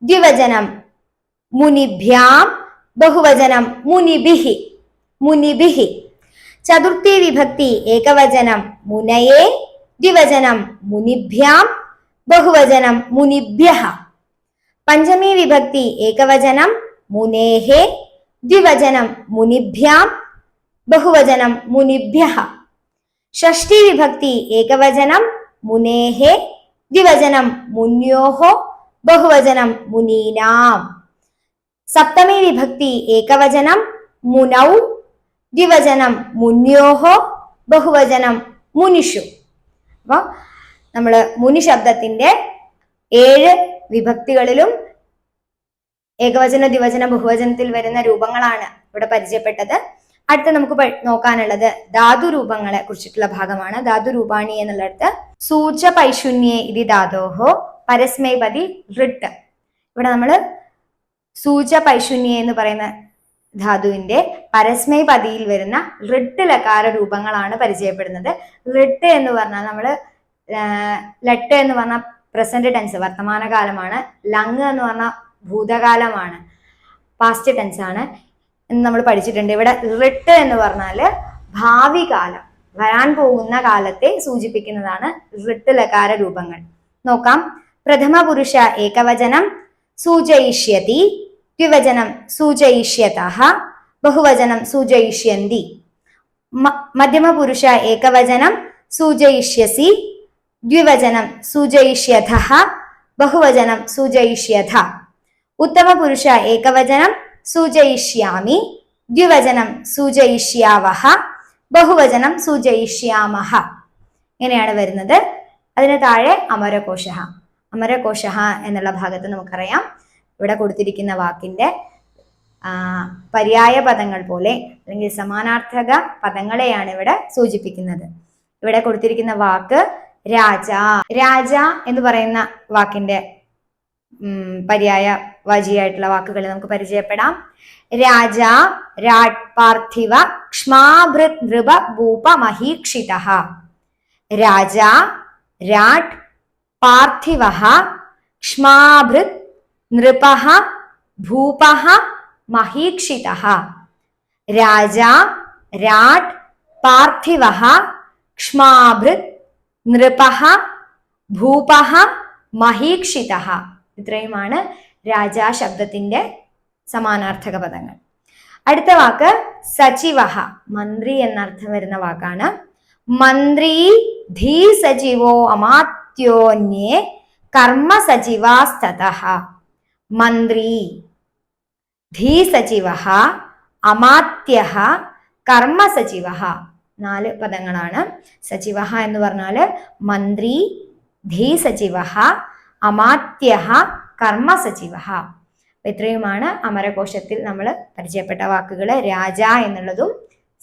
ദ്വിവചനം മുനിഭ്യാം, ബഹുവചനം മുനിഭിഹി, മുനിഭിഹി. ചതുർത്ഥി വിഭക്തി ഏകവചനം മുനയേ, ദ്വിവചനം മുനിഭ്യാം, ബഹുവചനം മുനിഭ്യഃ. പഞ്ചമി വിഭക്തി ഏകവചനം മുനേഹേ, ദ്വിവചനം മുനിഭ്യാം, ബഹുവചനം മുനിഭ്യഃ. ഷഷ്ഠി വിഭക്തി ഏകവചനം മുനേഹേ, ദ്വിവചനം മുന്യോഹോ, ബഹുവചനം മുനീനാം. സപ്തമി വിഭക്തി ഏകവചനം മുനൗ, ദ്വിവചനം മുന്യോഹോ, ബഹുവചനം മുനിഷു. അപ്പൊ നമ്മൾ മുനി ശബ്ദത്തിന്റെ 7 വിഭക്തികളിലും ഏകവചന, ദ്വിവചന, ബഹുവചനത്തിൽ വരുന്ന രൂപങ്ങളാണ് ഇവിടെ പരിചയപ്പെട്ടത്. അടുത്ത നമുക്ക് നോക്കാനുള്ളത് ധാതുരൂപങ്ങളെ കുറിച്ചിട്ടുള്ള ഭാഗമാണ്. ധാതുരൂപാണി എന്നുള്ളിടത്ത് സൂച പൈശൂന്യേ ഇതി ധാതോഹോ പരസ്മൈപതി ഋട്ട്. ഇവിടെ നമ്മൾ സൂച പൈശൂന്യേ എന്ന് പറയുന്ന ധാതുവിന്റെ പരസ്മൈപതിയിൽ വരുന്ന ഋട്ട് ലകാര രൂപങ്ങളാണ് പരിചയപ്പെടുന്നത്. ഋട്ട് എന്ന് പറഞ്ഞാൽ നമ്മള് ലട്ട് എന്ന് പറഞ്ഞ പ്രസന്റ് ടെൻസ് വർത്തമാനകാലമാണ്. ലങ് എന്ന് പറഞ്ഞ ഭൂതകാലമാണ്, പാസ്റ്റ് ടെൻസ് ആണ് എന്ന് നമ്മൾ പഠിച്ചിട്ടുണ്ട്. ഇവിടെ ഋട്ട് എന്ന് പറഞ്ഞാല് ഭാവി കാലം, വരാൻ പോകുന്ന കാലത്തെ സൂചിപ്പിക്കുന്നതാണ് ഋട്ട് ലകാര രൂപങ്ങൾ. നോക്കാം. പ്രഥമ പുരുഷ ഏകവചനം സൂചയിഷ്യതി, ദ്വിവചനം സൂചയിഷ്യതഃ, ബഹുവചനം സൂചയിഷ്യന്തി. മധ്യമപുരുഷ ഏകവചനം സൂചയിഷ്യസി, ദ്വിവചനം സൂചയിഷ്യഥഃ, ബഹുവചനം സൂചയിഷ്യഥ. ഉത്തമപുരുഷ ഏകവചനം സൂചയിഷ്യാമി, ദ്വിവചനം സൂചയിഷ്യാവഹ, ബഹുവചനം സൂചയിഷ്യാമഹ. ഇങ്ങനെയാണ് വരുന്നത്. അതിന് താഴെ അമരകോശ. അമരകോശ എന്നുള്ള ഭാഗത്ത് നമുക്കറിയാം ഇവിടെ കൊടുത്തിരിക്കുന്ന വാക്കിന്റെ പര്യായ പദങ്ങൾ പോലെ അല്ലെങ്കിൽ സമാനാർത്ഥക പദങ്ങളെയാണ് ഇവിടെ സൂചിപ്പിക്കുന്നത്. ഇവിടെ കൊടുത്തിരിക്കുന്ന വാക്ക് രാജ. രാജ എന്ന് പറയുന്ന വാക്കിന്റെ പര്യായ വാചിയായിട്ടുള്ള വാക്കുകൾ നമുക്ക് പരിചയപ്പെടാം. രാജ, രാട്, പാർത്ഥിവ, ക്ഷ്മാഭൃത്, നൃപ, ഭൂപ, മഹീക്ഷിതഃ. രാജ, രാട്, പാർത്ഥിവഃ, ക്ഷ്മാഭൃത്, നൃപഃ, ഭൂപഃ, മഹീക്ഷിതഃ. രാജ, രാട്, പാർത്ഥിവഃ, ക്ഷ്മാഭൃത്, നൃപഃ, ഭൂപഃ, മഹീക്ഷിതഃ. ഇത്രയുമാണ് രാജാ ശബ്ദത്തിന്റെ സമാനാർത്ഥക പദങ്ങൾ. അടുത്ത വാക്ക് സചിവഃ. മന്ത്രി എന്നർത്ഥം വരുന്ന വാക്കാണ്. മന്ത്രി, ധീ സചിവോ അമാത്യോന്യേ കർമ്മ സചിവാസ്തതഃ. മന്ത്രി, ധീ സചിവഃ, അമാത്യഃ, കർമ്മ സചിവഃ. 4 പദങ്ങളാണ്. സചിവഃ എന്ന് പറഞ്ഞാല് മന്ത്രി, ധീ സചിവഃ, അമാത്യഃ, കർമ്മ സചിവഃ. ഇത്രയുമാണ് അമരകോശത്തിൽ നമ്മൾ പരിചയപ്പെട്ട വാക്കുകൾ. രാജ എന്നുള്ളതും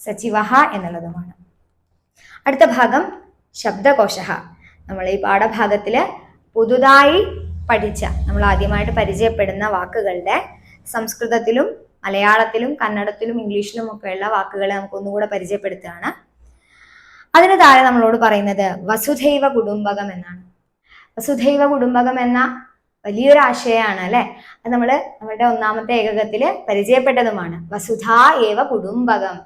സചിവഃ എന്നുള്ളതുമാണ്. അടുത്ത ഭാഗം ശബ്ദകോശ. നമ്മൾ ഈ പാഠഭാഗത്തില് പുതുതായി പഠിച്ച, നമ്മൾ ആദ്യമായിട്ട് പരിചയപ്പെടുന്ന വാക്കുകളുടെ സംസ്കൃതത്തിലും മലയാളത്തിലും കന്നഡത്തിലും ഇംഗ്ലീഷിലും ഒക്കെയുള്ള വാക്കുകളെ നമുക്കൊന്നുകൂടെ പരിചയപ്പെടുത്തുകയാണ്. അതിന് താഴെ നമ്മളോട് പറയുന്നത് വസുധൈവ കുടുംബകം എന്നാണ്. വസുധൈവ കുടുംബകം എന്ന വലിയൊരു ആശയമാണ് അല്ലെ. അത് നമ്മുടെ 1ാമത്തെ ഏകകത്തില് പരിചയപ്പെട്ടതുമാണ്. വസുധ ഏവ കുടുംബകം.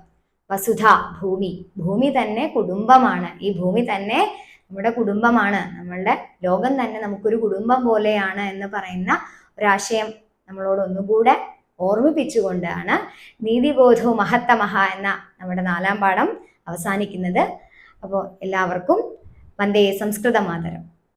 വസുധ ഭൂമി, ഭൂമി തന്നെ കുടുംബമാണ്. ഈ ഭൂമി തന്നെ നമ്മുടെ കുടുംബമാണ്. നമ്മളുടെ ലോകം തന്നെ നമുക്കൊരു കുടുംബം പോലെയാണ് എന്ന് പറയുന്ന ഒരാശയം നമ്മളോട് ഒന്നുകൂടെ ഓർമ്മിപ്പിച്ചുകൊണ്ടാണ് നീതിബോധവും മഹത്തമഹ എന്ന നമ്മുടെ 4ാം പാഠം അവസാനിക്കുന്നത്. അപ്പോൾ എല്ലാവർക്കും വന്ദേ സംസ്കൃത മാതരം.